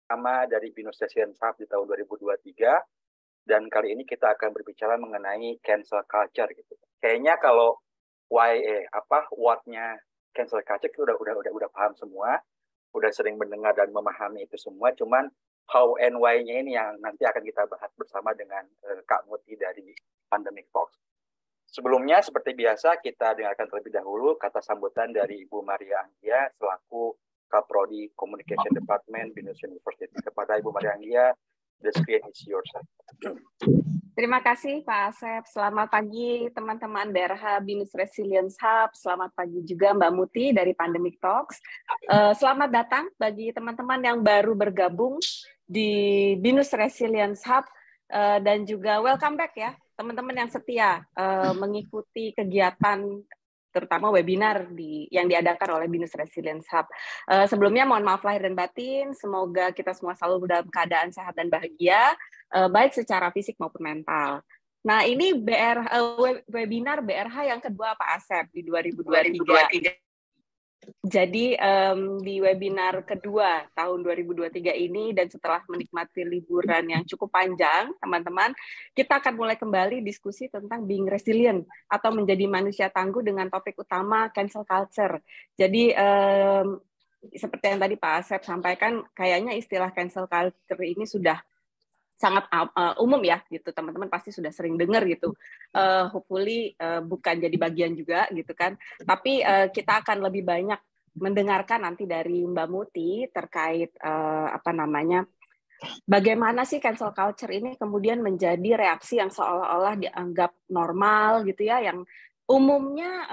Sama dari Binus Session Hub di tahun 2023, dan kali ini kita akan berbicara mengenai cancel culture gitu. Kayaknya kalau what-nya cancel culture itu udah paham semua, udah sering mendengar dan memahami itu semua, cuman how and why-nya ini yang nanti akan kita bahas bersama dengan Kak Muti dari Pandemic Talks. Sebelumnya, seperti biasa, kita dengarkan terlebih dahulu kata sambutan dari Ibu Maria Anggia selaku Kaprodi Communication Department Binus University. Kepada Ibu Maria Anggia, the screen is yours. Terima kasih Pak Asep. Selamat pagi teman-teman BRH Binus Resilience Hub. Selamat pagi juga Mbak Muti dari Pandemic Talks. Selamat datang bagi teman-teman yang baru bergabung di Binus Resilience Hub, dan juga welcome back ya teman-teman yang setia mengikuti kegiatan terutama webinar yang diadakan oleh Binus Resilience Hub. Sebelumnya mohon maaf lahir dan batin, semoga kita semua selalu dalam keadaan sehat dan bahagia, baik secara fisik maupun mental. Nah, ini webinar BRH yang kedua Pak Asep di 2023. Jadi di webinar kedua tahun 2023 ini, dan setelah menikmati liburan yang cukup panjang, teman-teman, kita akan mulai kembali diskusi tentang being resilient atau menjadi manusia tangguh dengan topik utama cancel culture. Jadi seperti yang tadi Pak Asep sampaikan, kayaknya istilah cancel culture ini sudah sangat umum ya gitu, teman-teman pasti sudah sering dengar gitu. Hopefully bukan jadi bagian juga gitu kan, tapi kita akan lebih banyak mendengarkan nanti dari Mbak Muti terkait bagaimana sih cancel culture ini kemudian menjadi reaksi yang seolah-olah dianggap normal gitu ya, yang umumnya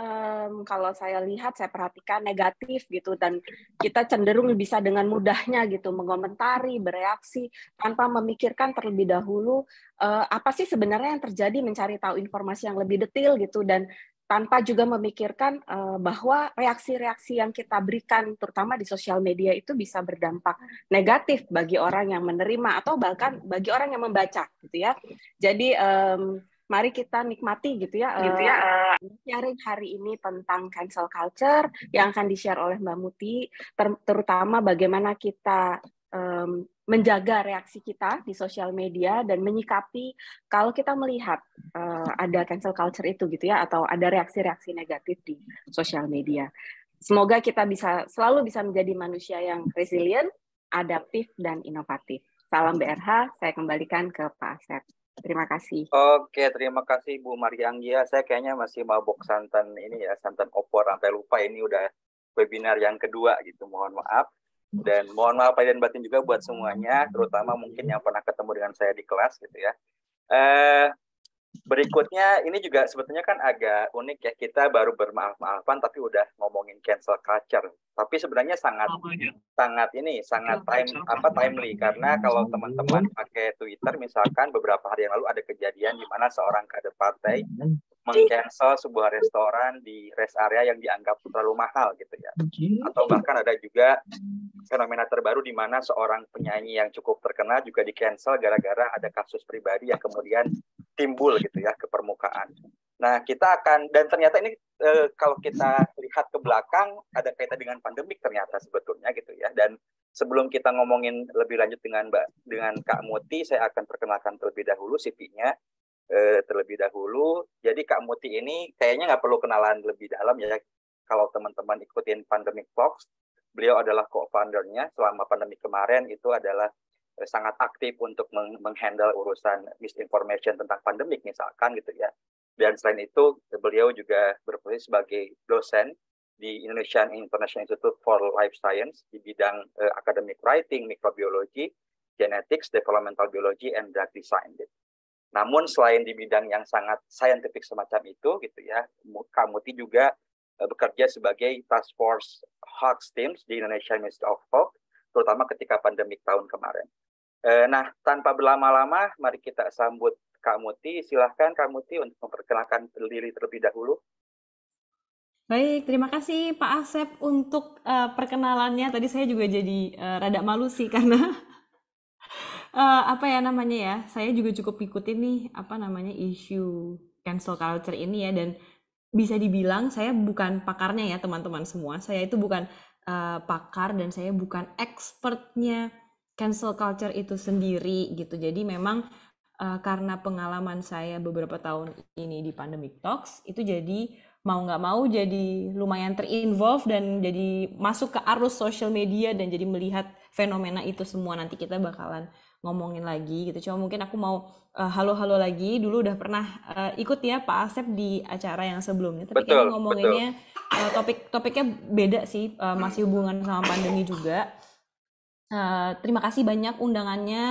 kalau saya lihat, saya perhatikan negatif gitu, dan kita cenderung bisa dengan mudahnya gitu mengomentari, bereaksi tanpa memikirkan terlebih dahulu apa sih sebenarnya yang terjadi, mencari tahu informasi yang lebih detail gitu, dan tanpa juga memikirkan bahwa reaksi-reaksi yang kita berikan terutama di sosial media itu bisa berdampak negatif bagi orang yang menerima atau bahkan bagi orang yang membaca gitu ya. Jadi mari kita nikmati gitu ya sharing hari ini tentang cancel culture yang akan di-share oleh Mbak Muti, terutama bagaimana kita menjaga reaksi kita di sosial media dan menyikapi kalau kita melihat ada cancel culture itu gitu ya, atau ada reaksi-reaksi negatif di sosial media. Semoga kita selalu bisa menjadi manusia yang resilient, adaptif, dan inovatif. Salam BRH, saya kembalikan ke Pak Asep. Terima kasih. Oke, terima kasih Bu Maria Anggia. Saya kayaknya masih mabok santan ini ya, santan opor, sampai lupa ini udah webinar yang kedua gitu. Mohon maaf. Dan mohon maaf dan batin juga buat semuanya, terutama mungkin yang pernah ketemu dengan saya di kelas gitu ya. Berikutnya ini juga sebetulnya kan agak unik ya, kita baru bermaaf-maafan tapi udah ngomongin cancel culture. Tapi sebenarnya sangat timely, karena kalau teman-teman pakai Twitter misalkan beberapa hari yang lalu ada kejadian di mana seorang kader partai meng-cancel sebuah restoran di rest area yang dianggap terlalu mahal gitu ya. Atau bahkan ada juga fenomena terbaru di mana seorang penyanyi yang cukup terkenal juga di-cancel gara-gara ada kasus pribadi yang kemudian timbul gitu ya ke permukaan. Nah, kita akan, dan ternyata ini kalau kita lihat ke belakang ada kaitan dengan pandemik ternyata sebetulnya gitu ya. Dan sebelum kita ngomongin lebih lanjut dengan Kak Muti, saya akan perkenalkan terlebih dahulu CV-nya terlebih dahulu. Jadi Kak Muti ini kayaknya nggak perlu kenalan lebih dalam ya. Kalau teman-teman ikutin Pandemic Talks, beliau adalah co-foundernya. Selama pandemi kemarin itu adalah sangat aktif untuk menghandle urusan misinformation tentang pandemik misalkan gitu ya. Dan selain itu beliau juga berprofesi sebagai dosen di Indonesian International Institute for Life Science di bidang academic writing, microbiology, genetics, developmental biology, and drug design. Gitu. Namun selain di bidang yang sangat scientific semacam itu gitu ya, Kak Muti juga bekerja sebagai task force hoax teams di Indonesian Ministry of Health, terutama ketika pandemik tahun kemarin. Nah, tanpa berlama-lama, mari kita sambut Kak Muti. Silahkan Kak Muti untuk memperkenalkan diri terlebih dahulu. Baik, terima kasih Pak Asep untuk perkenalannya. Tadi saya juga jadi rada malu sih karena saya juga cukup ngikutin nih isu cancel culture ini ya, dan bisa dibilang saya bukan pakarnya ya teman-teman semua. Saya itu bukan pakar dan saya bukan expertnya cancel culture itu sendiri gitu. Jadi memang karena pengalaman saya beberapa tahun ini di Pandemic Talks, itu jadi mau nggak mau jadi lumayan terinvolve dan jadi masuk ke arus social media dan jadi melihat fenomena itu semua. Nanti kita bakalan ngomongin lagi gitu. Cuma mungkin aku mau halo-halo lagi. Dulu udah pernah ikut ya Pak Asep di acara yang sebelumnya. Tapi kayaknya ngomonginnya topiknya beda sih, masih hubungan sama pandemi juga. Terima kasih banyak undangannya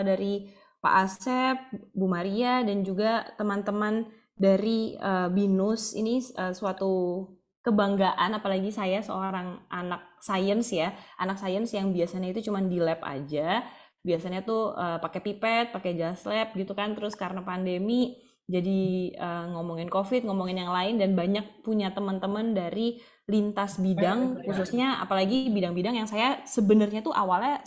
dari Pak Asep, Bu Maria, dan juga teman-teman dari BINUS. Ini suatu kebanggaan, apalagi saya seorang anak sains ya, anak sains yang biasanya itu cuma di lab aja. Biasanya tuh pakai pipet, pakai jas lab gitu kan. Terus karena pandemi, jadi ngomongin COVID, ngomongin yang lain, dan banyak punya teman-teman dari lintas bidang, khususnya apalagi bidang-bidang yang saya sebenarnya tuh awalnya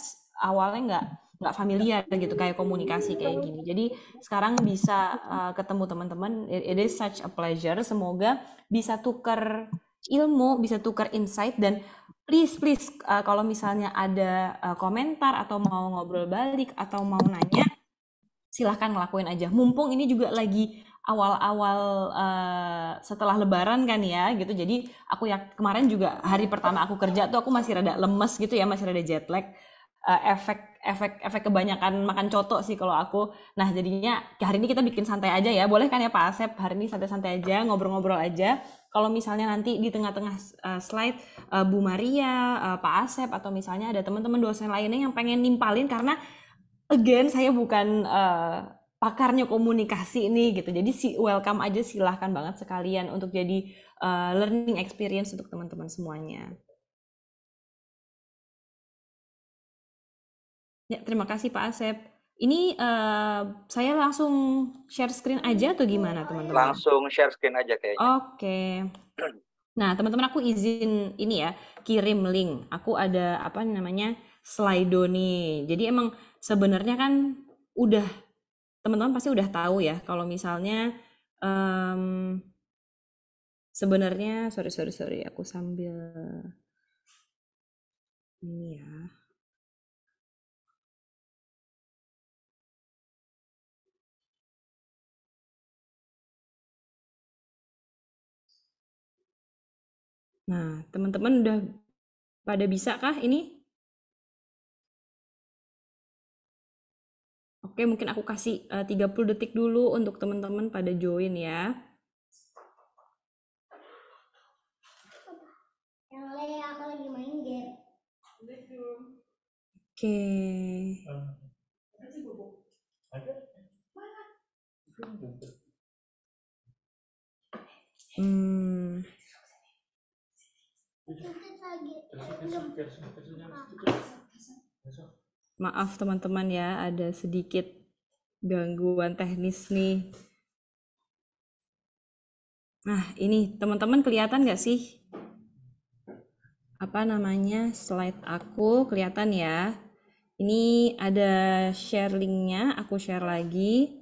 nggak familiar gitu, kayak komunikasi kayak gini. Jadi sekarang bisa ketemu teman-teman, it is such a pleasure. Semoga bisa tukar ilmu, bisa tukar insight, dan please kalau misalnya ada komentar atau mau ngobrol balik atau mau nanya, silahkan ngelakuin aja. Mumpung ini juga lagi awal-awal setelah Lebaran kan ya gitu. Jadi aku ya kemarin juga hari pertama aku kerja tuh aku masih rada lemes gitu ya, masih rada jet lag. Efek kebanyakan makan coto sih kalau aku. Nah jadinya hari ini kita bikin santai aja ya. Boleh kan ya Pak Asep? Hari ini santai-santai aja, ngobrol-ngobrol aja. Kalau misalnya nanti di tengah-tengah slide Bu Maria, Pak Asep, atau misalnya ada teman-teman dosen lainnya yang pengen nimpalin, karena again saya bukan pakarnya komunikasi nih gitu. Jadi welcome aja, silahkan banget sekalian untuk jadi learning experience untuk teman-teman semuanya. Ya, terima kasih Pak Asep. Ini saya langsung share screen aja atau gimana teman-teman? Langsung share screen aja kayaknya. Oke. Nah teman-teman, aku izin ini ya, kirim link. Aku ada apa namanya Slido nih. Jadi emang sebenarnya kan udah, teman-teman pasti udah tahu ya kalau misalnya sebenarnya sorry aku sambil ini ya. Nah, teman-teman udah pada bisa kah ini? Oke, mungkin aku kasih 30 detik dulu untuk teman-teman pada join ya. Aku lagi main game. Oke. Maaf teman-teman ya, ada sedikit gangguan teknis nih. Nah, ini teman-teman kelihatan nggak sih? Apa namanya slide aku kelihatan ya? Ini ada share linknya, aku share lagi.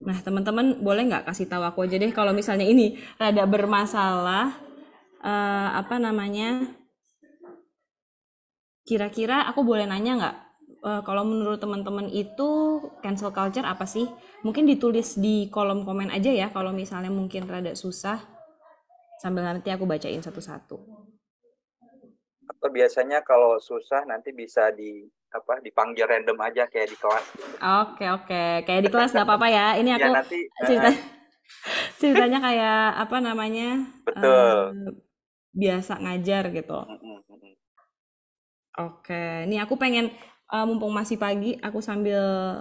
Nah, teman-teman boleh nggak kasih tahu aku aja deh kalau misalnya ini rada bermasalah, apa namanya? Kira-kira aku boleh nanya nggak? Kalau menurut teman-teman itu cancel culture apa sih? Mungkin ditulis di kolom komen aja ya kalau misalnya mungkin rada susah. Sambil nanti aku bacain satu-satu. Atau biasanya kalau susah nanti bisa dipanggil random aja kayak di kelas. Oke. Kayak di kelas nggak apa-apa ya. Ini aku ya, nanti, ceritanya kayak apa namanya? Betul. Biasa ngajar gitu. Oke, ini aku pengen mumpung masih pagi, aku sambil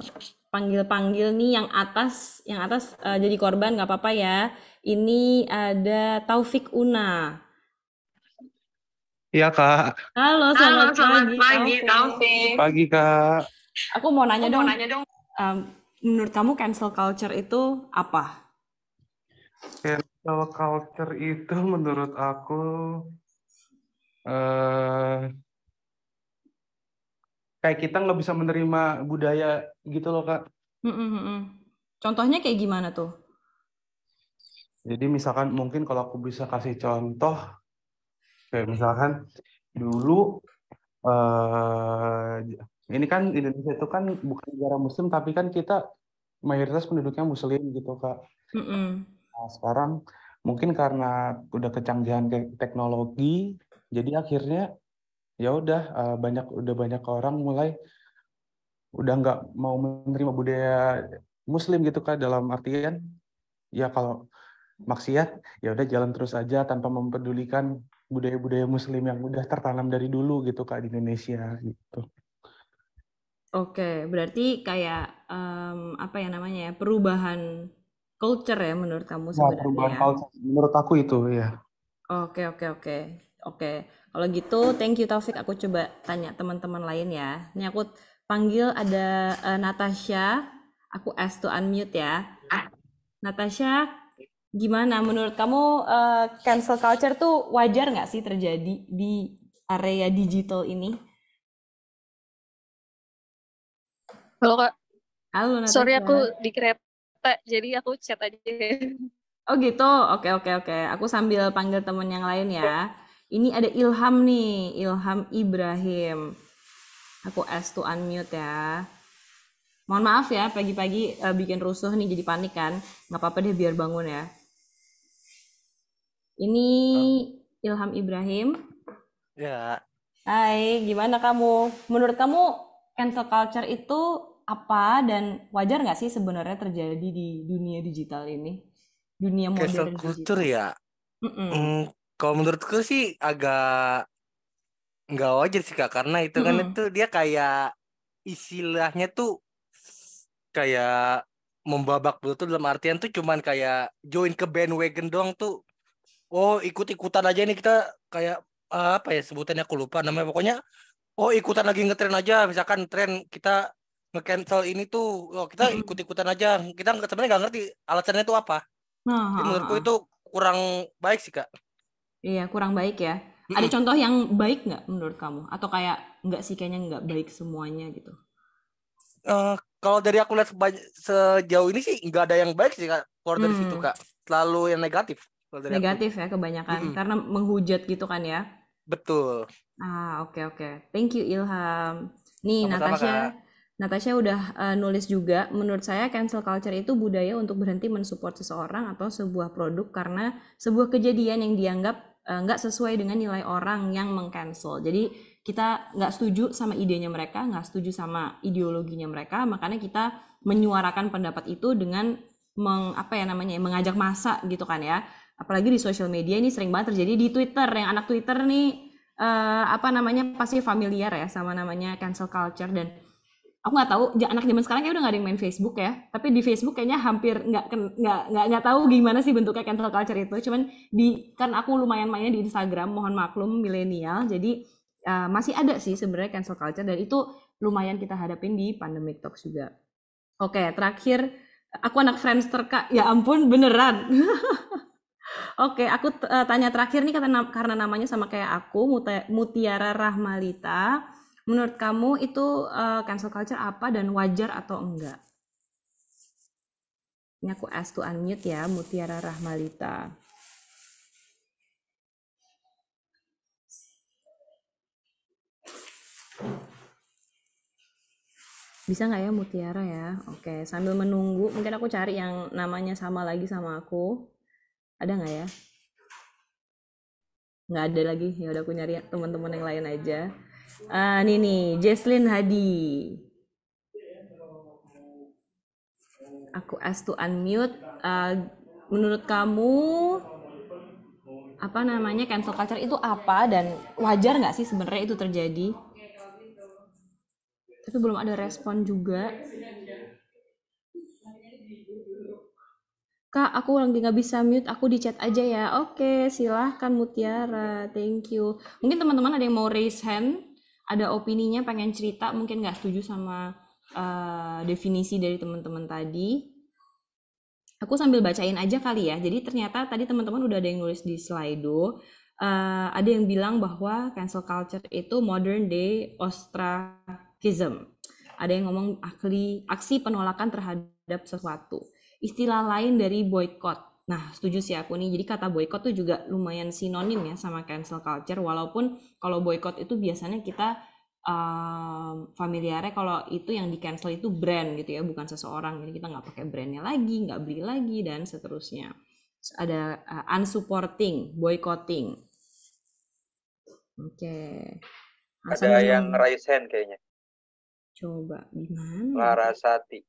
panggil-panggil nih yang atas jadi korban, nggak apa-apa ya. Ini ada Taufik Una. Iya Kak. Halo, selamat pagi Taufik. Pagi Kak. Aku mau nanya dong. Menurut kamu cancel culture itu apa? Cancel culture itu menurut aku kayak kita nggak bisa menerima budaya gitu loh Kak. Contohnya kayak gimana tuh? Jadi misalkan mungkin kalau aku bisa kasih contoh, kayak misalkan dulu eh ini kan Indonesia itu kan bukan negara Muslim, tapi kan kita mayoritas penduduknya Muslim gitu Kak. Mm-mm. Nah, sekarang mungkin karena udah kecanggihan teknologi, jadi akhirnya ya udah udah banyak orang mulai udah nggak mau menerima budaya Muslim gitu Kak, dalam artian ya kalau maksiat ya udah jalan terus aja tanpa mempedulikan budaya-budaya Muslim yang udah tertanam dari dulu gitu Kak di Indonesia gitu. Oke, berarti kayak apa ya namanya ya, perubahan culture ya menurut kamu Ya, sebenarnya perubahan ya. culture menurut aku itu ya. Oke, oke, oke. Oke, kalau gitu thank you Taufik. Aku coba tanya teman-teman lain ya. Ini aku panggil ada Natasha. Aku ask to unmute ya. Natasha, gimana menurut kamu cancel culture tuh wajar nggak sih terjadi di area digital ini? Halo Kak, Halo sorry Natasha. aku di kereta, jadi aku chat aja. Oh gitu, oke oke oke. Aku sambil panggil temen yang lain ya. Ini ada Ilham nih, Ilham Ibrahim. Aku ask to unmute ya. Mohon maaf ya, pagi-pagi bikin rusuh nih jadi panik kan. Nggak apa-apa deh biar bangun ya. Ini Ilham Ibrahim. Ya, Hai, gimana kamu? Menurut kamu cancel culture itu apa dan wajar nggak sih sebenarnya terjadi di dunia digital ini? Dunia cancel modern culture digital. ya. Mm-mm. Kalau menurutku sih agak nggak wajar sih Kak, karena itu kan Mm-mm. itu dia kayak istilahnya tuh kayak membabak belur tuh, dalam artian tuh cuman kayak join ke bandwagon doang tuh. Oh, ikut-ikutan aja nih kita, kayak apa ya sebutannya, aku lupa namanya, pokoknya oh ikutan lagi ngetren aja, misalkan tren kita nge-cancel ini tuh, oh kita Mm-mm. ikut-ikutan aja, kita sebenarnya nggak ngerti alasannya tuh apa. Nah, Jadi ha, ha, menurutku ha. itu kurang baik sih Kak. Iya, kurang baik ya. Ada Mm-mm. contoh yang baik nggak menurut kamu? Atau kayak nggak sih, kayaknya nggak baik semuanya gitu? Eh, Kalau dari aku lihat sejauh ini sih nggak ada yang baik sih Kak. Keluar dari situ Hmm, Kak, selalu yang negatif kalau dari aku. negatif ya kebanyakan. Mm-mm. Karena menghujat gitu kan ya. Betul. Ah, oke oke. Thank you Ilham. Nih Sama-sama Kak. Natasha udah nulis juga. Menurut saya cancel culture itu budaya untuk berhenti mensupport seseorang atau sebuah produk karena sebuah kejadian yang dianggap nggak sesuai dengan nilai orang yang mengcancel. Jadi kita nggak setuju sama idenya mereka, nggak setuju sama ideologinya mereka, makanya kita menyuarakan pendapat itu dengan apa ya namanya, mengajak massa gitu kan ya. Apalagi di sosial media ini sering banget terjadi di Twitter. Yang anak Twitter nih apa namanya, pasti familiar ya sama namanya cancel culture. Dan aku nggak tahu anak zaman sekarang kayak udah nggak ada yang main Facebook ya, tapi di Facebook kayaknya hampir nggak tahu gimana sih bentuknya cancel culture itu. Cuman kan aku lumayan mainnya di Instagram, mohon maklum milenial, jadi masih ada sih sebenarnya cancel culture, dan itu lumayan kita hadapin di Pandemic Talks juga. Oke, terakhir aku anak Friendster Kak, ya ampun beneran. Oke, aku tanya terakhir nih karena namanya sama kayak aku, Mutiara Rahmalita. Menurut kamu itu cancel culture apa dan wajar atau enggak? Ini aku ask to unmute ya, Mutiara Rahmalita. Bisa nggak ya Mutiara ya? Oke, sambil menunggu, mungkin aku cari yang namanya sama lagi sama aku. Ada nggak ya? Nggak ada lagi, ya udah aku nyari teman-teman yang lain aja. Ini nih, Jesslyn Hadi. Aku ask to unmute. Menurut kamu apa namanya cancel culture itu apa dan wajar nggak sih sebenarnya itu terjadi? Tapi belum ada respon juga. Kak, aku lagi nggak bisa mute, aku di chat aja ya. Oke, silahkan Mutiara, thank you. Mungkin teman-teman ada yang mau raise hand, ada opininya, pengen cerita, mungkin nggak setuju sama definisi dari teman-teman tadi. Aku sambil bacain aja kali ya. Jadi ternyata tadi teman-teman udah ada yang nulis di Slido. Ada yang bilang bahwa cancel culture itu modern day ostracism. Ada yang ngomong aksi penolakan terhadap sesuatu. Istilah lain dari boycott. Nah, setuju sih aku nih. Jadi kata boycott tuh juga lumayan sinonim ya sama cancel culture. Walaupun kalau boycott itu biasanya kita familiarnya kalau itu yang di cancel itu brand gitu ya, bukan seseorang. Jadi kita nggak pakai brandnya lagi, nggak beli lagi, dan seterusnya. Terus ada unsupporting, boycotting. Oke. Nah, Ada yang raise hand kayaknya. coba gimana? Larasati.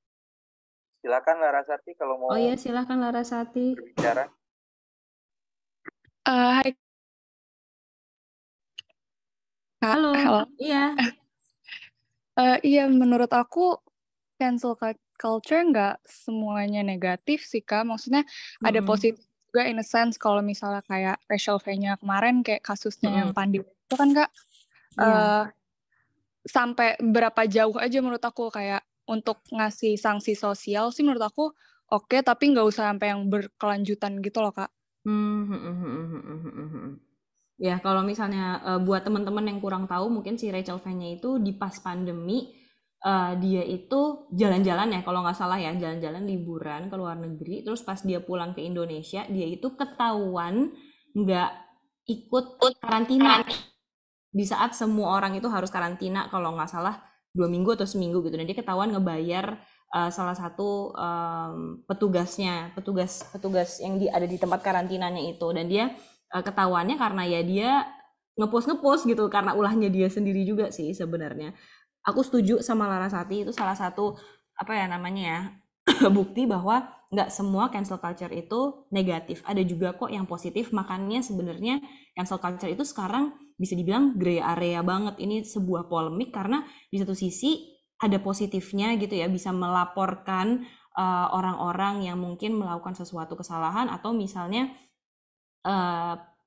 Silakan Larasati kalau mau Oh iya, silakan Larasati. berbicara. Hai Kak, Halo. halo. Iya. Iya, menurut aku cancel culture nggak semuanya negatif sih Kak. Maksudnya ada positif juga in a sense kalau misalnya kayak Rachel V-nya kemarin kayak kasusnya yang Pandi itu kan Kak. Iya. Sampai berapa jauh aja menurut aku kayak untuk ngasih sanksi sosial sih menurut aku oke, tapi nggak usah sampai yang berkelanjutan gitu loh Kak. Ya, kalau misalnya buat teman-teman yang kurang tahu, mungkin si Rachel V-nya itu di pas pandemi, dia itu jalan-jalan ya, kalau nggak salah ya, jalan-jalan liburan ke luar negeri, terus pas dia pulang ke Indonesia, dia itu ketahuan nggak ikut karantina. Di saat semua orang itu harus karantina, kalau nggak salah 2 minggu atau seminggu gitu, dan dia ketahuan ngebayar salah satu petugas yang ada di tempat karantinanya itu, dan dia ketahuannya karena ya dia ngepost gitu, karena ulahnya dia sendiri juga sih sebenarnya. Aku setuju sama Larasati, itu salah satu apa ya namanya ya bukti bahwa nggak semua cancel culture itu negatif, ada juga kok yang positif. Makanya sebenarnya cancel culture itu sekarang bisa dibilang gray area banget. Ini sebuah polemik karena di satu sisi ada positifnya gitu ya, bisa melaporkan orang-orang yang mungkin melakukan sesuatu kesalahan, atau misalnya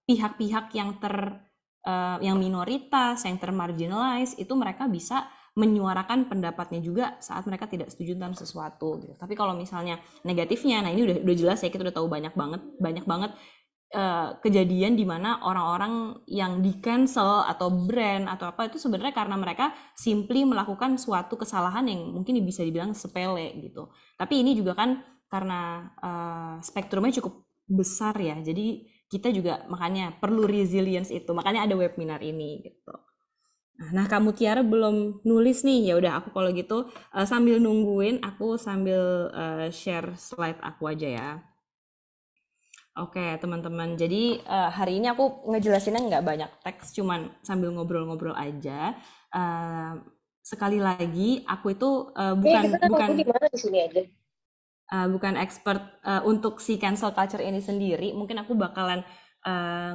pihak-pihak yang minoritas, yang termarginalize, itu mereka bisa menyuarakan pendapatnya juga saat mereka tidak setuju tentang sesuatu gitu. Tapi kalau misalnya negatifnya, nah ini udah jelas ya, kita udah tahu banyak banget kejadian di mana orang-orang yang di cancel atau brand atau apa itu sebenarnya karena mereka simply melakukan suatu kesalahan yang mungkin bisa dibilang sepele gitu. Tapi ini juga kan karena spektrumnya cukup besar ya, jadi kita juga makanya perlu resilience itu, makanya ada webinar ini gitu. Nah, Kak Mutiara belum nulis nih, ya udah aku kalau gitu sambil nungguin, aku sambil share slide aku aja ya. Oke teman-teman, jadi hari ini aku ngejelasinnya nggak banyak teks, cuman sambil ngobrol-ngobrol aja. Sekali lagi, aku itu bukan expert untuk si cancel culture ini sendiri. Mungkin aku bakalan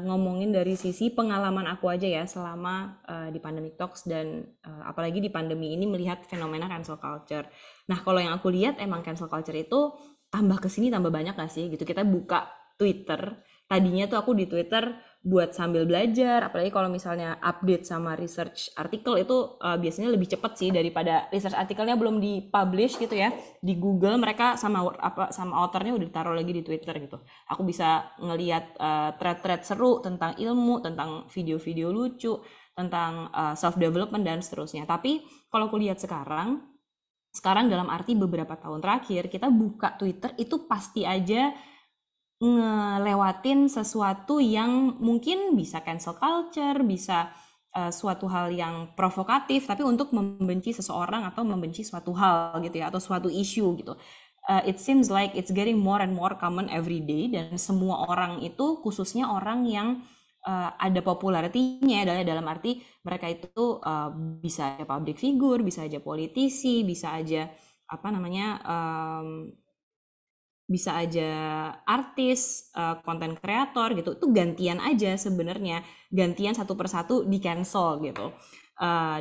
ngomongin dari sisi pengalaman aku aja ya selama di Pandemic Talks, dan apalagi di pandemi ini melihat fenomena cancel culture. Nah, kalau yang aku lihat emang cancel culture itu tambah kesini tambah banyak gak sih gitu. Kita buka Twitter, tadinya tuh aku di Twitter buat sambil belajar, apalagi kalau misalnya update sama research artikel itu biasanya lebih cepat sih daripada research artikelnya belum dipublish gitu ya di Google, mereka sama authornya udah ditaruh lagi di Twitter gitu. Aku bisa ngelihat thread-thread seru tentang ilmu, tentang video-video lucu, tentang self development dan seterusnya. Tapi kalau aku lihat sekarang dalam arti beberapa tahun terakhir, kita buka Twitter itu pasti aja ngelewatin sesuatu yang mungkin bisa cancel culture, bisa suatu hal yang provokatif, tapi untuk membenci seseorang atau membenci suatu hal gitu ya, atau suatu isu gitu. It seems like it's getting more and more common every day, dan semua orang itu, khususnya orang yang ada popularity-nya, adalah dalam arti mereka itu bisa aja public figure, bisa aja politisi, bisa aja apa namanya bisa aja artis, konten kreator gitu, itu gantian aja sebenarnya, gantian satu persatu di cancel gitu.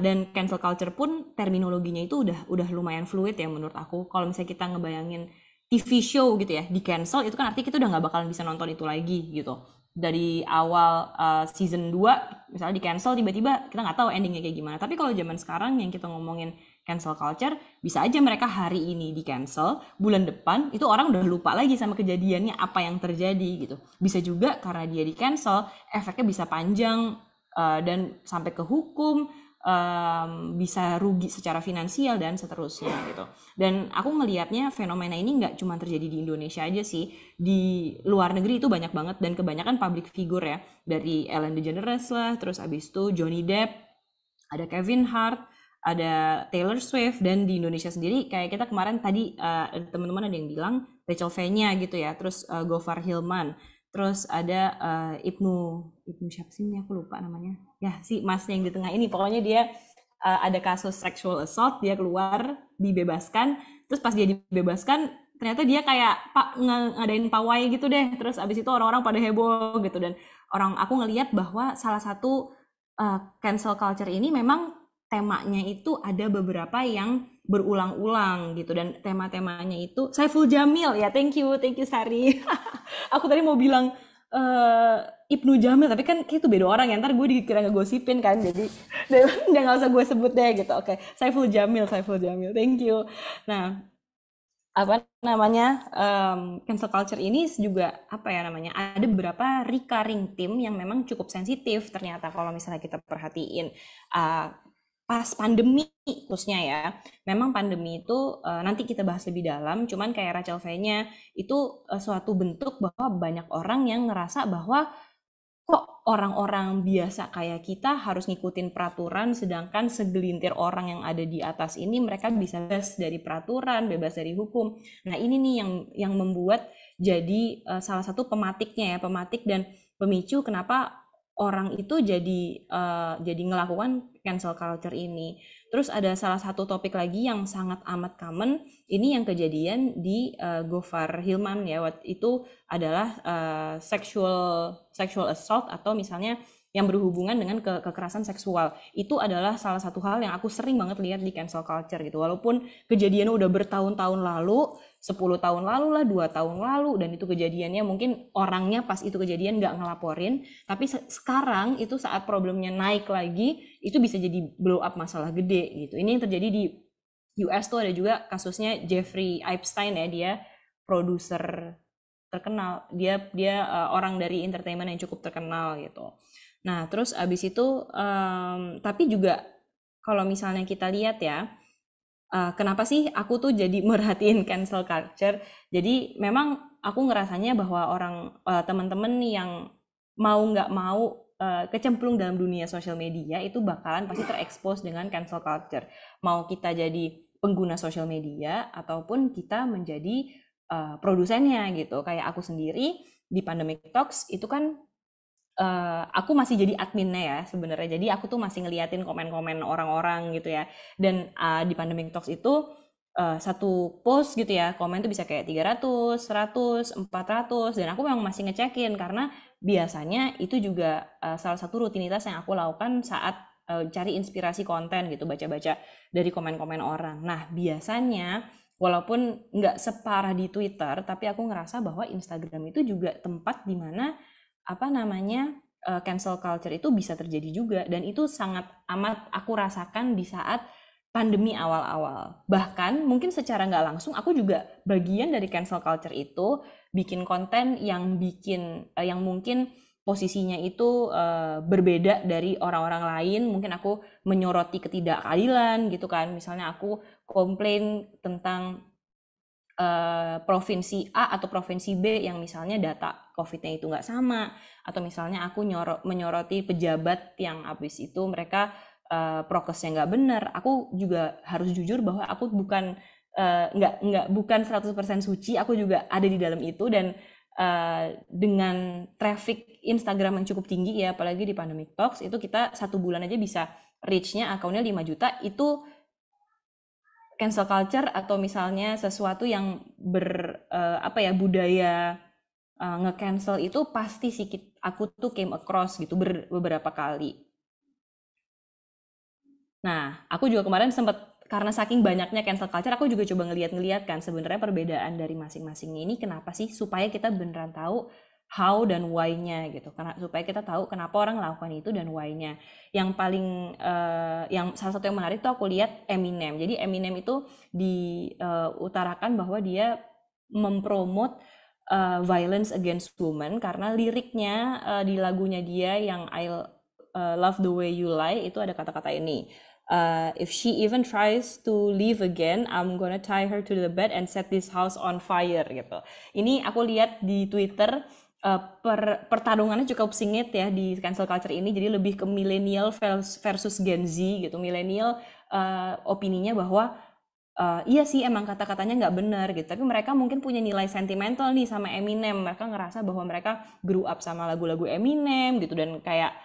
Dan cancel culture pun terminologinya itu udah lumayan fluid ya menurut aku. Kalau misalnya kita ngebayangin TV show gitu ya, di cancel itu kan artinya kita udah nggak bakalan bisa nonton itu lagi gitu. Dari awal season 2 misalnya di cancel, tiba-tiba kita nggak tahu endingnya kayak gimana. Tapi kalau zaman sekarang yang kita ngomongin cancel culture, bisa aja mereka hari ini di cancel, bulan depan itu orang udah lupa lagi sama kejadiannya apa yang terjadi gitu. Bisa juga karena dia di cancel, efeknya bisa panjang dan sampai ke hukum, bisa rugi secara finansial dan seterusnya gitu. Dan aku ngelihatnya fenomena ini nggak cuma terjadi di Indonesia aja sih, di luar negeri itu banyak banget, dan kebanyakan public figure ya, dari Ellen DeGeneres lah, terus abis itu Johnny Depp, ada Kevin Hart, ada Taylor Swift, dan di Indonesia sendiri kayak kita kemarin tadi teman-teman ada yang bilang Rachel V-nya gitu ya, terus Gofar Hilman, terus ada Ibnu siapa sih ini aku lupa namanya ya, si masnya yang di tengah ini, pokoknya dia ada kasus sexual assault, dia keluar dibebaskan, terus pas dia dibebaskan ternyata dia kayak ngadain pawai gitu deh, terus abis itu orang-orang pada heboh gitu, dan aku ngelihat bahwa salah satu cancel culture ini memang temanya itu ada beberapa yang berulang-ulang gitu, dan tema-temanya itu Saiful Jamil ya, thank you Sari. Aku tadi mau bilang Ibnu Jamil, tapi kan itu beda orang ya, ntar gue dikira ngegosipin kan, jadi udah nggak usah gue sebut deh gitu. Oke, Saiful Jamil, thank you. Nah, apa namanya, cancel culture ini juga apa ya namanya, ada beberapa recurring theme yang memang cukup sensitif ternyata kalau misalnya kita perhatiin pas pandemi khususnya ya. Memang pandemi itu nanti kita bahas lebih dalam, cuman kayak Rachel V-nya itu suatu bentuk bahwa banyak orang yang ngerasa bahwa kok orang-orang biasa kayak kita harus ngikutin peraturan, sedangkan segelintir orang yang ada di atas ini mereka bisa bebas dari peraturan, bebas dari hukum. Nah ini nih yang membuat jadi salah satu pematik dan pemicu kenapa orang itu jadi ngelakukan cancel culture ini. Terus ada salah satu topik lagi yang sangat amat common, ini yang kejadian di Gofar Hilman ya, itu adalah sexual assault atau misalnya yang berhubungan dengan kekerasan seksual. Itu adalah salah satu hal yang aku sering banget lihat di cancel culture gitu. Walaupun kejadiannya udah bertahun-tahun lalu, 10 tahun lalu lah, 2 tahun lalu, dan itu kejadiannya mungkin orangnya pas itu kejadian nggak ngelaporin, tapi sekarang itu saat problemnya naik lagi, itu bisa jadi blow up masalah gede gitu. Ini yang terjadi di US tuh, ada juga kasusnya Jeffrey Epstein ya, dia produser terkenal, dia orang dari entertainment yang cukup terkenal gitu. Nah terus abis itu tapi juga kalau misalnya kita lihat ya, kenapa sih aku tuh jadi merhatiin cancel culture, jadi memang aku ngerasanya bahwa teman-teman yang mau nggak mau kecemplung dalam dunia sosial media itu bakalan pasti terekspos dengan cancel culture, mau kita jadi pengguna sosial media ataupun kita menjadi produsennya gitu. Kayak aku sendiri di Pandemic Talks itu kan aku masih jadi adminnya ya sebenarnya, jadi aku tuh masih ngeliatin komen-komen orang-orang gitu ya, dan di Pandemic Talks itu satu post gitu ya, komen tuh bisa kayak 300, 100, 400, dan aku memang masih ngecekin karena biasanya itu juga salah satu rutinitas yang aku lakukan saat cari inspirasi konten gitu, baca-baca dari komen-komen orang. Nah biasanya walaupun nggak separah di Twitter, tapi aku ngerasa bahwa Instagram itu juga tempat dimana cancel culture itu bisa terjadi juga, dan itu sangat amat aku rasakan di saat pandemi awal-awal. Bahkan mungkin secara nggak langsung aku juga bagian dari cancel culture itu, bikin konten yang mungkin posisinya itu berbeda dari orang-orang lain. Mungkin aku menyoroti ketidakadilan gitu kan, misalnya aku komplain tentang provinsi A atau provinsi B yang misalnya data COVID-nya itu nggak sama, atau misalnya aku menyoroti pejabat yang habis itu mereka prokesnya nggak benar. Aku juga harus jujur bahwa aku bukan 100% suci, aku juga ada di dalam itu, dan dengan traffic Instagram yang cukup tinggi ya, apalagi di Pandemic Talks itu kita 1 bulan aja bisa reach-nya akunnya 5 juta, itu cancel culture atau misalnya sesuatu yang budaya nge-cancel itu pasti aku tuh came across gitu beberapa kali. Nah, aku juga kemarin sempat, karena saking banyaknya cancel culture, aku juga coba ngeliat kan sebenarnya perbedaan dari masing-masingnya ini kenapa sih, supaya kita beneran tahu how dan why-nya gitu, karena supaya kita tahu kenapa orang melakukan itu dan why-nya. Yang paling yang salah satu yang menarik tuh aku lihat Eminem. Jadi Eminem itu diutarakan bahwa dia mempromot violence against women karena liriknya di lagunya dia yang I Love the Way You Lie itu ada kata-kata ini. If she even tries to leave again, I'm gonna tie her to the bed and set this house on fire gitu. Ini aku lihat di Twitter pertarungannya cukup sengit ya di cancel culture ini, jadi lebih ke milenial versus Gen Z gitu. Milenial opininya bahwa iya sih emang kata-katanya nggak benar gitu, tapi mereka mungkin punya nilai sentimental nih sama Eminem. Mereka ngerasa bahwa mereka grew up sama lagu-lagu Eminem gitu, dan kayak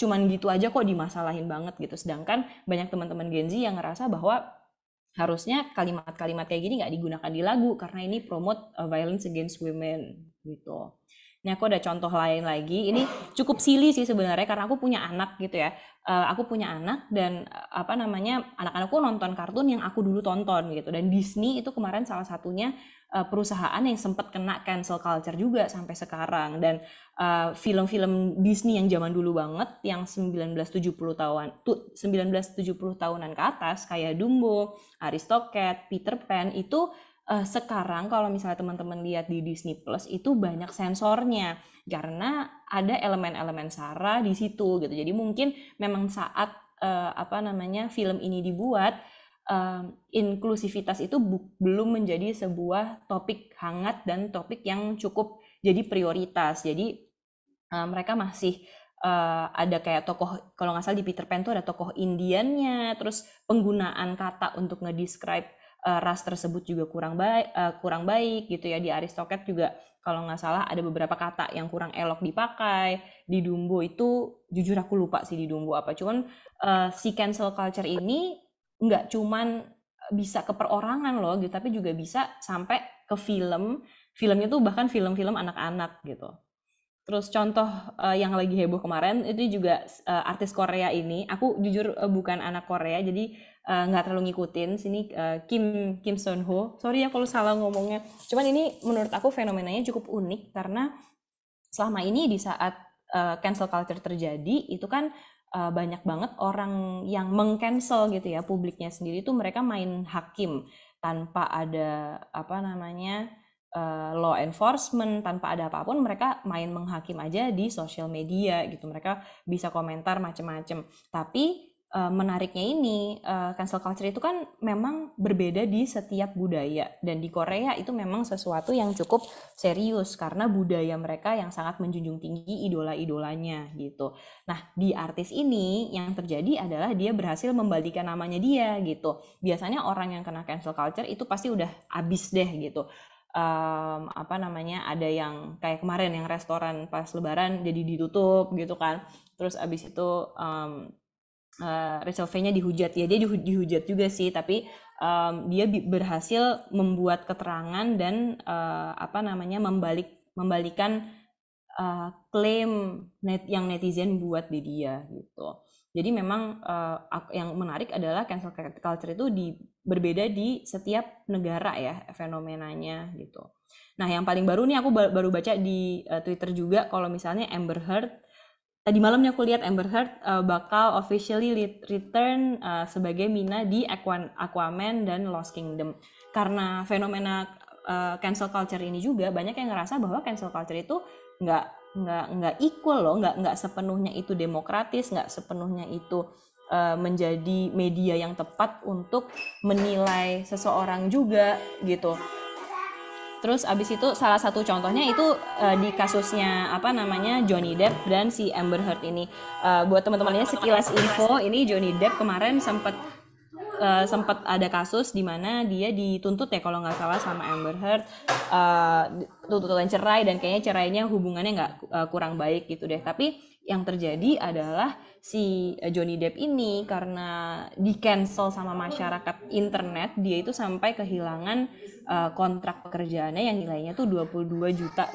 cuman gitu aja kok dimasalahin banget gitu. Sedangkan banyak teman-teman Gen Z yang ngerasa bahwa harusnya kalimat-kalimat kayak gini nggak digunakan di lagu karena ini promote violence against women gitu. Ini aku ada contoh lain lagi. Ini cukup silly sih sebenarnya karena aku punya anak gitu ya. Aku punya anak dan anak-anakku nonton kartun yang aku dulu tonton gitu. Dan Disney itu kemarin salah satunya perusahaan yang sempat kena cancel culture juga sampai sekarang. Dan film-film Disney yang zaman dulu banget, yang 1970 tahunan ke atas kayak Dumbo, Aristocat, Peter Pan itu sekarang kalau misalnya teman-teman lihat di Disney Plus itu banyak sensornya karena ada elemen-elemen sara di situ gitu. Jadi mungkin memang saat film ini dibuat, inklusivitas itu belum menjadi sebuah topik hangat dan topik yang cukup jadi prioritas. Jadi mereka masih ada kayak tokoh, kalau nggak salah di Peter Pan tuh ada tokoh Indiannya, terus penggunaan kata untuk ngedescribe ras tersebut juga kurang baik gitu ya. Di Aristocat juga kalau nggak salah ada beberapa kata yang kurang elok dipakai. Di Dumbo itu jujur aku lupa sih di Dumbo apa, cuman si cancel culture ini nggak cuman bisa ke perorangan loh gitu, tapi juga bisa sampai ke filmnya tuh bahkan film-film anak-anak gitu. Terus contoh yang lagi heboh kemarin itu juga artis Korea ini. Aku jujur bukan anak Korea, jadi nggak terlalu ngikutin sini. Kim Son Ho, sorry ya kalau salah ngomongnya. Cuman ini menurut aku fenomenanya cukup unik karena selama ini di saat cancel culture terjadi itu kan banyak banget orang yang meng-cancel gitu ya, publiknya sendiri tuh mereka main hakim tanpa ada law enforcement, tanpa ada apapun mereka main menghakim aja di sosial media gitu. Mereka bisa komentar macem-macem. Tapi menariknya ini cancel culture itu kan memang berbeda di setiap budaya, dan di Korea itu memang sesuatu yang cukup serius karena budaya mereka yang sangat menjunjung tinggi idola-idolanya gitu. Nah, di artis ini yang terjadi adalah dia berhasil membalikan namanya dia gitu. Biasanya orang yang kena cancel culture itu pasti udah abis deh gitu. Ada yang kayak kemarin yang restoran pas lebaran jadi ditutup gitu kan. Terus abis itu Rachel V-nya dihujat ya, dia dihujat juga sih, tapi dia berhasil membuat keterangan dan membalikan klaim yang netizen buat di dia gitu. Jadi memang yang menarik adalah cancel culture itu berbeda di setiap negara ya fenomenanya gitu. Nah yang paling baru nih aku baru baca di Twitter juga kalau misalnya Amber Heard, tadi malamnya aku lihat Amber Heard bakal officially return sebagai Mina di Aquaman dan Lost Kingdom. Karena fenomena cancel culture ini juga banyak yang ngerasa bahwa cancel culture itu nggak equal loh, nggak sepenuhnya itu demokratis, nggak sepenuhnya itu menjadi media yang tepat untuk menilai seseorang juga gitu. Terus abis itu salah satu contohnya itu di kasusnya Johnny Depp dan si Amber Heard ini. Buat teman-temannya sekilas info, ini Johnny Depp kemarin sempat ada kasus di mana dia dituntut ya kalau nggak salah sama Amber Heard, tuntutan cerai, dan kayaknya cerainya hubungannya nggak kurang baik gitu deh. Tapi yang terjadi adalah si Johnny Depp ini karena di cancel sama masyarakat internet, dia itu sampai kehilangan kontrak pekerjaannya yang nilainya tuh $22 juta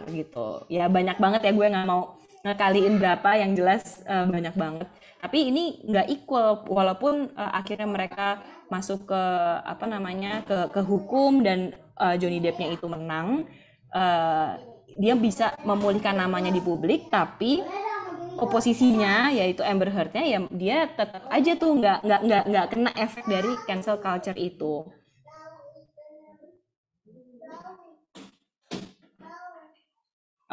gitu. Ya banyak banget ya, gue nggak mau ngekaliin berapa, yang jelas banyak banget. Tapi ini nggak equal, walaupun akhirnya mereka masuk ke ke hukum dan Johnny Depp-nya itu menang, dia bisa memulihkan namanya di publik, tapi oposisinya yaitu Amber Heard-nya ya dia tetap aja tuh nggak kena efek dari cancel culture itu.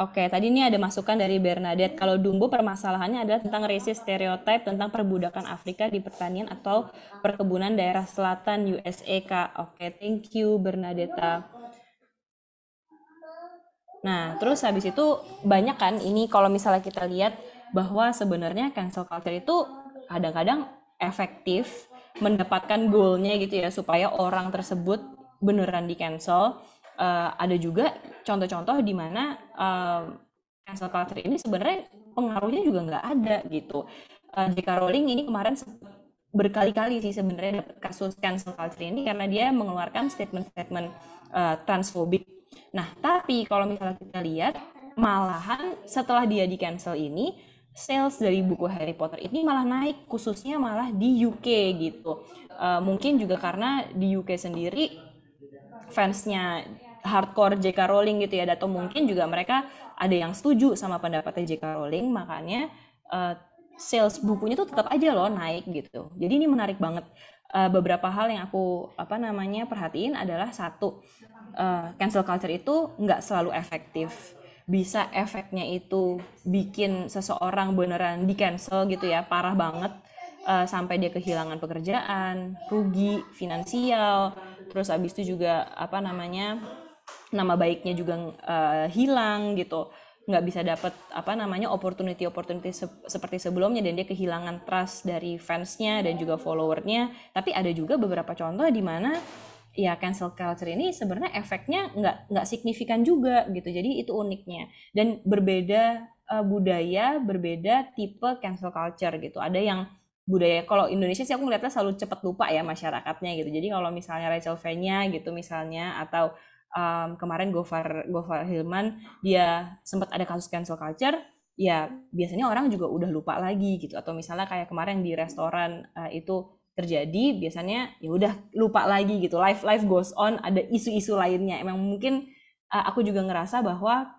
Oke, tadi ini ada masukan dari Bernadette. Kalau Dumbo permasalahannya adalah tentang racist stereotype tentang perbudakan Afrika di pertanian atau perkebunan daerah selatan USA, Kak. Oke, thank you Bernadetta. Nah, terus habis itu banyak kan ini kalau misalnya kita lihat bahwa sebenarnya cancel culture itu kadang-kadang efektif mendapatkan goalnya gitu ya supaya orang tersebut beneran di cancel. Ada juga contoh-contoh di mana cancel culture ini sebenarnya pengaruhnya juga nggak ada gitu. J.K. Rowling ini kemarin berkali-kali sih sebenarnya dapat kasus cancel culture ini karena dia mengeluarkan statement-statement transfobik. Nah, tapi kalau misalnya kita lihat, malahan setelah dia di cancel ini, sales dari buku Harry Potter ini malah naik, khususnya malah di UK gitu. Mungkin juga karena di UK sendiri fansnya hardcore J.K. Rowling gitu ya, atau mungkin juga mereka ada yang setuju sama pendapatnya J.K. Rowling, makanya sales bukunya tuh tetap aja loh naik gitu. Jadi ini menarik banget. Beberapa hal yang aku perhatiin adalah satu, cancel culture itu nggak selalu efektif. Bisa efeknya itu bikin seseorang beneran di cancel gitu ya, parah banget, sampai dia kehilangan pekerjaan, rugi finansial, terus habis itu juga nama baiknya juga hilang gitu, nggak bisa dapat opportunity seperti sebelumnya, dan dia kehilangan trust dari fansnya dan juga followernya. Tapi ada juga beberapa contoh di mana ya cancel culture ini sebenarnya efeknya nggak signifikan juga gitu. Jadi itu uniknya, dan berbeda budaya, berbeda tipe cancel culture gitu. Ada yang budaya, kalau Indonesia sih aku ngeliatnya selalu cepat lupa ya masyarakatnya gitu. Jadi kalau misalnya Rachel Fenya gitu misalnya, atau kemarin Gofar Hilman dia sempat ada kasus cancel culture, ya biasanya orang juga udah lupa lagi gitu. Atau misalnya kayak kemarin di restoran itu terjadi, biasanya ya udah lupa lagi gitu. Life goes on, ada isu-isu lainnya. Emang mungkin aku juga ngerasa bahwa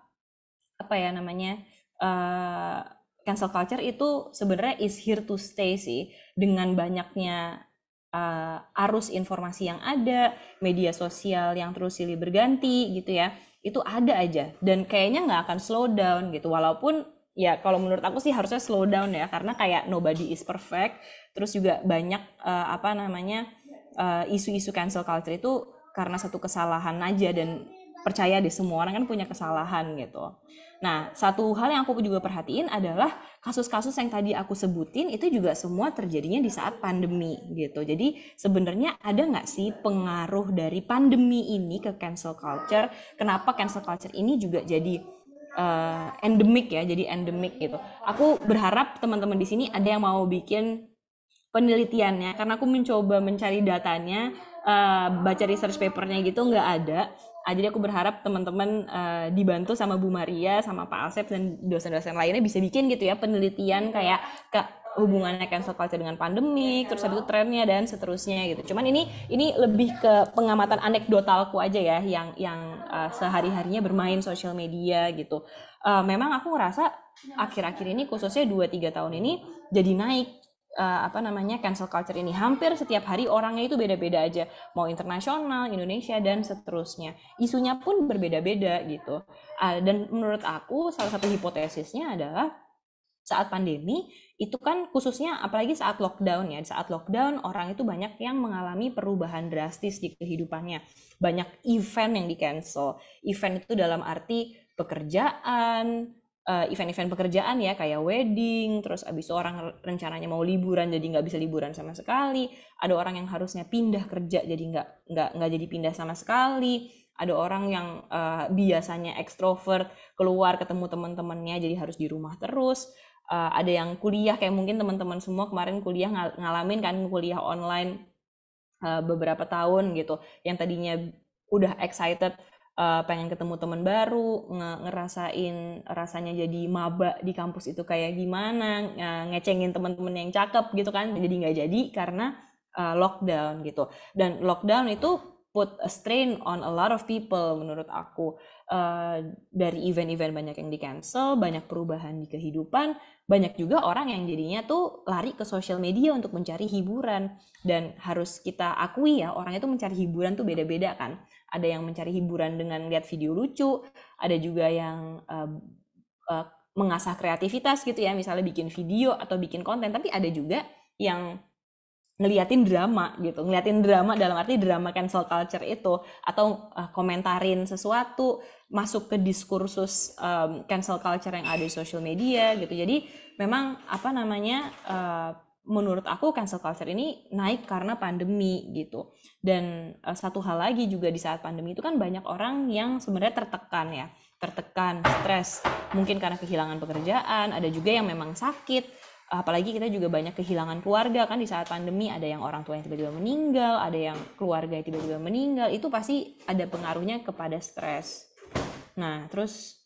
cancel culture itu sebenarnya is here to stay sih, dengan banyaknya arus informasi yang ada, media sosial yang terus silih berganti gitu ya, itu ada aja dan kayaknya nggak akan slow down gitu. Walaupun ya kalau menurut aku sih harusnya slow down ya, karena kayak nobody is perfect. Terus juga banyak isu-isu cancel culture itu karena satu kesalahan aja, dan percaya deh semua orang kan punya kesalahan gitu. Nah, satu hal yang aku juga perhatiin adalah kasus-kasus yang tadi aku sebutin itu juga semua terjadinya di saat pandemi gitu. Jadi sebenarnya ada nggak sih pengaruh dari pandemi ini ke cancel culture? Kenapa cancel culture ini juga jadi endemik ya, jadi endemik gitu. Aku berharap teman-teman di sini ada yang mau bikin penelitiannya, karena aku mencoba mencari datanya, baca research papernya gitu nggak ada. Jadi aku berharap teman-teman dibantu sama Bu Maria, sama Pak Asep dan dosen-dosen lainnya bisa bikin gitu ya penelitian kayak hubungannya cancel culture dengan pandemi, terus habis itu trennya dan seterusnya gitu. Cuman ini lebih ke pengamatan anekdotalku aja ya, yang sehari-harinya bermain sosial media gitu. Memang aku ngerasa akhir-akhir ini, khususnya 2-3 tahun ini, jadi naik cancel culture ini. Hampir setiap hari orangnya itu beda-beda aja, mau internasional, Indonesia dan seterusnya. Isunya pun berbeda-beda gitu. Dan menurut aku salah satu hipotesisnya adalah saat pandemi itu kan, khususnya apalagi saat lockdown ya. Saat lockdown orang itu banyak yang mengalami perubahan drastis di kehidupannya. Banyak event yang di-cancel. Event itu dalam arti pekerjaan, event-event pekerjaan ya, kayak wedding, terus abis itu orang rencananya mau liburan jadi nggak bisa liburan sama sekali. Ada orang yang harusnya pindah kerja jadi nggak jadi pindah sama sekali. Ada orang yang biasanya ekstrovert keluar ketemu teman-temannya jadi harus di rumah terus. Ada yang kuliah, kayak mungkin teman-teman semua kemarin kuliah ngalamin kan kuliah online beberapa tahun gitu, yang tadinya udah excited pengen ketemu teman baru, ngerasain rasanya jadi maba di kampus itu kayak gimana, ngecengin teman-teman yang cakep gitu kan, jadi nggak jadi karena lockdown gitu. Dan lockdown itu put a strain on a lot of people menurut aku. Dari event-event banyak yang di-cancel, banyak perubahan di kehidupan, banyak juga orang yang jadinya tuh lari ke sosial media untuk mencari hiburan. Dan harus kita akui ya, orang itu mencari hiburan tuh beda-beda kan. Ada yang mencari hiburan dengan lihat video lucu, ada juga yang mengasah kreativitas gitu ya, misalnya bikin video atau bikin konten, tapi ada juga yang ngeliatin drama gitu, ngeliatin drama dalam arti drama cancel culture itu, atau komentarin sesuatu, masuk ke diskursus cancel culture yang ada di social media gitu. Jadi memang apa namanya, menurut aku cancel culture ini naik karena pandemi gitu. Dan satu hal lagi juga, di saat pandemi itu kan banyak orang yang sebenarnya tertekan, stres, mungkin karena kehilangan pekerjaan, ada juga yang memang sakit. Apalagi kita juga banyak kehilangan keluarga kan di saat pandemi, ada yang orang tua yang tiba-tiba meninggal, ada yang keluarga yang tiba-tiba meninggal, itu pasti ada pengaruhnya kepada stres. Nah, terus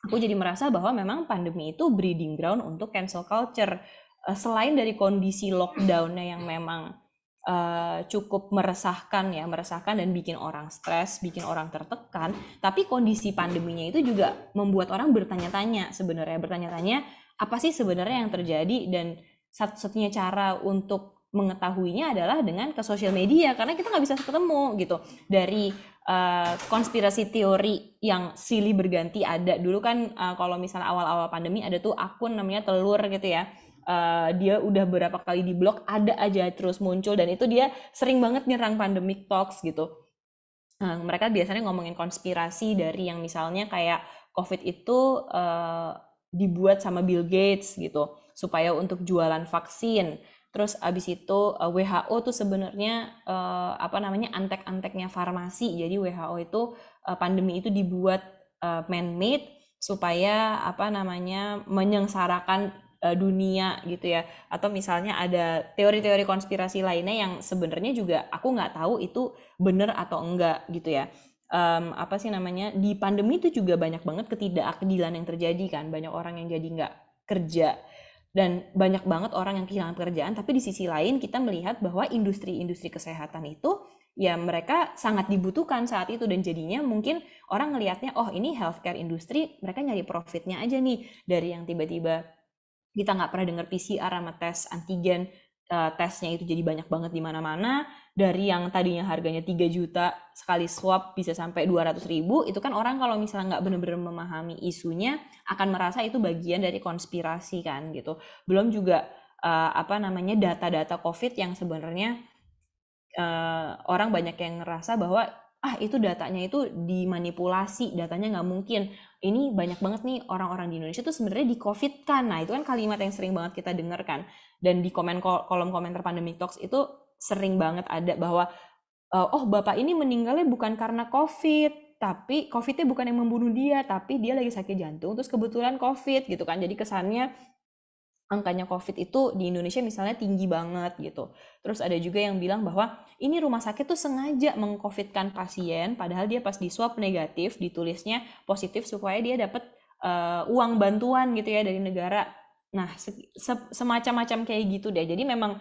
aku jadi merasa bahwa memang pandemi itu breeding ground untuk cancel culture. Selain dari kondisi lockdown-nya yang memang cukup meresahkan dan bikin orang stres, bikin orang tertekan, tapi kondisi pandeminya itu juga membuat orang bertanya-tanya apa sih sebenarnya yang terjadi, dan satu-satunya cara untuk mengetahuinya adalah dengan ke sosial media, karena kita nggak bisa ketemu gitu. Dari konspirasi teori yang silih berganti ada dulu kan, kalau misalnya awal-awal pandemi ada tuh akun namanya Telur gitu ya, dia udah berapa kali di blok, ada aja terus muncul, dan itu dia sering banget nyerang Pandemic Talks gitu. Mereka biasanya ngomongin konspirasi dari yang misalnya kayak COVID itu dibuat sama Bill Gates gitu supaya untuk jualan vaksin. Terus abis itu WHO tuh sebenarnya antek-anteknya farmasi. Jadi WHO itu pandemi itu dibuat man-made supaya menyengsarakan dunia gitu ya. Atau misalnya ada teori-teori konspirasi lainnya yang sebenarnya juga aku nggak tahu itu benar atau enggak gitu ya. Di pandemi itu juga banyak banget ketidakadilan yang terjadi kan, banyak orang yang jadi nggak kerja, dan banyak banget orang yang kehilangan pekerjaan. Tapi di sisi lain kita melihat bahwa industri-industri kesehatan itu ya mereka sangat dibutuhkan saat itu, dan jadinya mungkin orang ngelihatnya, oh ini healthcare industri, mereka nyari profitnya aja nih, dari yang tiba-tiba kita nggak pernah dengar PCR sama tes antigen, tesnya itu jadi banyak banget di mana-mana, dari yang tadinya harganya 3 juta sekali swab bisa sampai 200.000, itu kan orang kalau misalnya nggak benar-benar memahami isunya akan merasa itu bagian dari konspirasi kan gitu. Belum juga data-data COVID yang sebenarnya orang banyak yang ngerasa bahwa itu datanya itu dimanipulasi, datanya nggak mungkin. Ini banyak banget nih orang-orang di Indonesia tuh sebenarnya di COVID kan. Nah itu kan kalimat yang sering banget kita dengar kan. Dan di kolom komentar Pandemic Talks itu sering banget ada bahwa bapak ini meninggalnya bukan karena COVID, tapi COVID-nya bukan yang membunuh dia, tapi dia lagi sakit jantung terus kebetulan COVID gitu kan. Jadi kesannya angkanya COVID itu di Indonesia misalnya tinggi banget gitu. Terus ada juga yang bilang bahwa ini rumah sakit tuh sengaja meng-COVID-kan pasien, padahal dia pas di swab negatif, ditulisnya positif supaya dia dapat uang bantuan gitu ya dari negara. Nah, semacam-macam kayak gitu deh. Jadi memang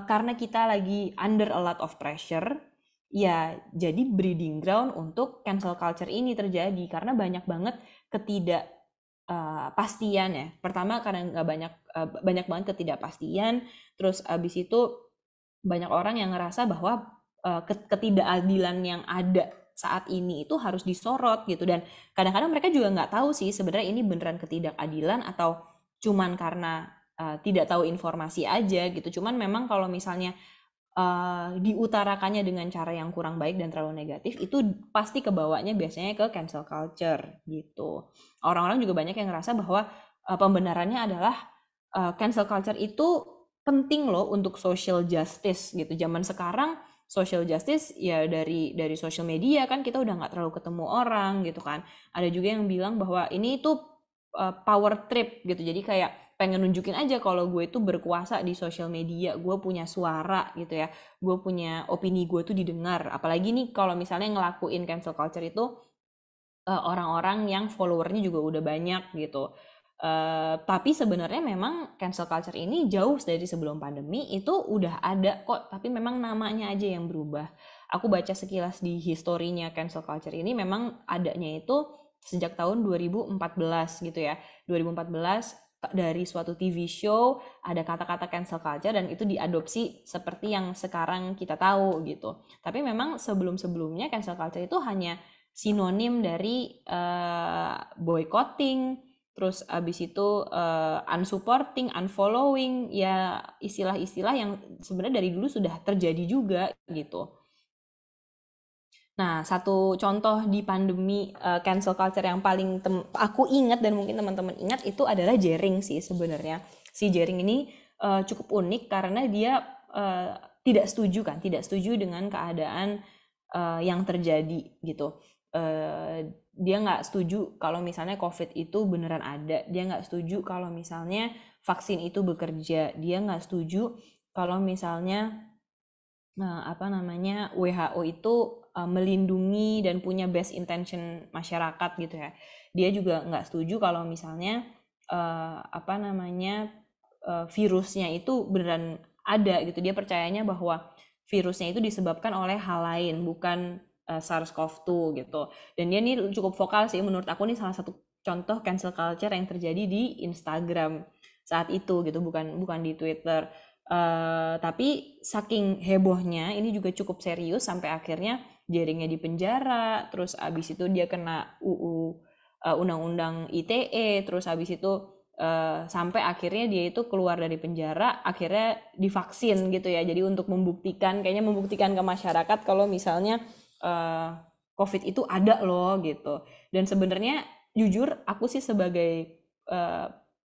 karena kita lagi under a lot of pressure, ya jadi breeding ground untuk cancel culture ini terjadi, karena banyak banget ketidakpastian ya. Pertama karena banyak banget ketidakpastian, terus abis itu banyak orang yang ngerasa bahwa ketidakadilan yang ada saat ini itu harus disorot gitu, dan kadang-kadang mereka juga nggak tahu sih sebenarnya ini beneran ketidakadilan atau cuman karena tidak tahu informasi aja gitu. Cuman memang kalau misalnya diutarakannya dengan cara yang kurang baik dan terlalu negatif, itu pasti kebawanya biasanya ke cancel culture gitu. Orang-orang juga banyak yang ngerasa bahwa pembenarannya adalah cancel culture itu penting loh untuk social justice gitu. Zaman sekarang social justice ya dari social media kan, kita udah nggak terlalu ketemu orang gitu kan. Ada juga yang bilang bahwa ini tuh power trip gitu. Jadi kayak pengen nunjukin aja kalau gue itu berkuasa di sosial media, gue punya suara gitu ya, gue punya opini, gue tuh didengar. Apalagi nih kalau misalnya ngelakuin cancel culture itu orang-orang yang followernya juga udah banyak gitu. Tapi sebenarnya memang cancel culture ini jauh dari sebelum pandemi itu udah ada kok, tapi memang namanya aja yang berubah. Aku baca sekilas di historinya cancel culture ini, memang adanya itu sejak tahun 2014 gitu ya. 2014 dari suatu TV show ada kata-kata cancel culture, dan itu diadopsi seperti yang sekarang kita tahu gitu. Tapi memang sebelum-sebelumnya cancel culture itu hanya sinonim dari boycotting, terus abis itu unsupporting, unfollowing, ya istilah-istilah yang sebenarnya dari dulu sudah terjadi juga gitu. Nah, satu contoh di pandemi cancel culture yang paling aku ingat dan mungkin teman-teman ingat itu adalah Jering sih sebenarnya. Si Jering ini cukup unik karena dia tidak setuju dengan keadaan yang terjadi gitu. Dia nggak setuju kalau misalnya COVID itu beneran ada. Dia nggak setuju kalau misalnya vaksin itu bekerja. Dia nggak setuju kalau misalnya WHO itu melindungi dan punya best intention masyarakat gitu ya. Dia juga nggak setuju kalau misalnya virusnya itu beneran ada gitu. Dia percayanya bahwa virusnya itu disebabkan oleh hal lain, bukan SARS-CoV-2 gitu. Dan dia ini cukup vokal sih, menurut aku ini salah satu contoh cancel culture yang terjadi di Instagram saat itu gitu, bukan di Twitter. Tapi saking hebohnya ini juga cukup serius sampai akhirnya Jeringnya dipenjara, terus abis itu dia kena undang-undang ITE, terus abis itu sampai akhirnya dia itu keluar dari penjara, akhirnya divaksin gitu ya. Jadi untuk membuktikan ke masyarakat kalau misalnya COVID itu ada loh gitu. Dan sebenarnya jujur aku sih sebagai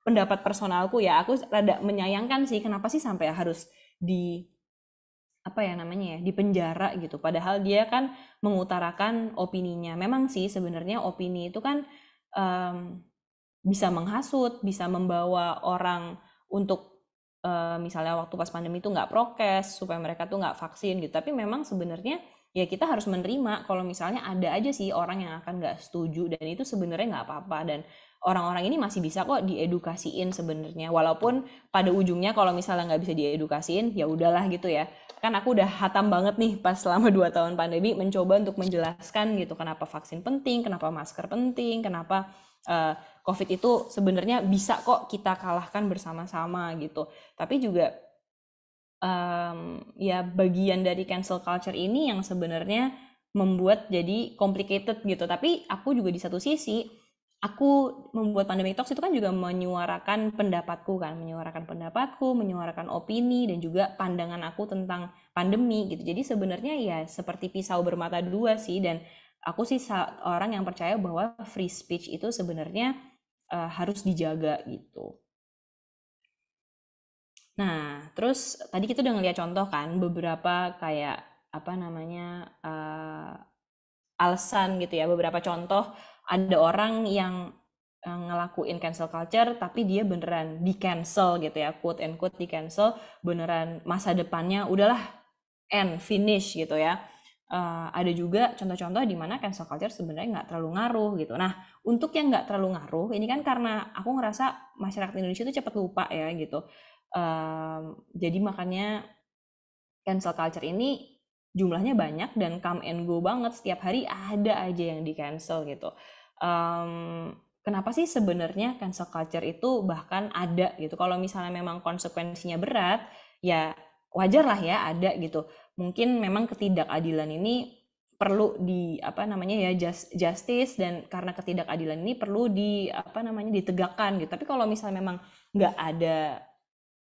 pendapat personalku ya, aku rada menyayangkan sih kenapa sih sampai harus di penjara gitu. Padahal dia kan mengutarakan opininya. Memang sih sebenarnya opini itu kan bisa menghasut, bisa membawa orang untuk misalnya waktu pas pandemi itu nggak prokes supaya mereka tuh nggak vaksin gitu. Tapi memang sebenarnya ya kita harus menerima kalau misalnya ada aja sih orang yang akan nggak setuju, dan itu sebenarnya nggak apa-apa, dan orang-orang ini masih bisa kok diedukasiin sebenarnya. Walaupun pada ujungnya kalau misalnya nggak bisa diedukasiin ya udahlah gitu ya. Kan aku udah hatam banget nih pas selama 2 tahun pandemi mencoba untuk menjelaskan gitu kenapa vaksin penting, kenapa masker penting, kenapa COVID itu sebenarnya bisa kok kita kalahkan bersama-sama gitu. Tapi juga ya bagian dari cancel culture ini yang sebenarnya membuat jadi complicated gitu. Tapi aku juga di satu sisi, aku membuat Pandemic Talks itu kan juga menyuarakan pendapatku, menyuarakan opini dan juga pandangan aku tentang pandemi gitu. Jadi sebenarnya ya seperti pisau bermata dua sih, dan aku sih orang yang percaya bahwa free speech itu sebenarnya harus dijaga gitu. Nah, terus tadi kita udah ngeliat contoh kan beberapa kayak alasan gitu ya, beberapa contoh ada orang yang ngelakuin cancel culture tapi dia beneran di cancel gitu ya, quote and quote di cancel, beneran masa depannya udahlah end finish gitu ya. Ada juga contoh-contoh di mana cancel culture sebenarnya nggak terlalu ngaruh gitu. Nah, untuk yang nggak terlalu ngaruh ini kan karena aku ngerasa masyarakat Indonesia itu cepat lupa ya gitu. Jadi makanya cancel culture ini jumlahnya banyak dan come and go banget, setiap hari ada aja yang di cancel gitu. Kenapa sih sebenarnya cancel culture itu bahkan ada gitu? Kalau misalnya memang konsekuensinya berat, ya wajar lah ya ada gitu. Mungkin memang ketidakadilan ini perlu di justice, dan karena ketidakadilan ini perlu ditegakkan gitu. Tapi kalau misalnya memang nggak ada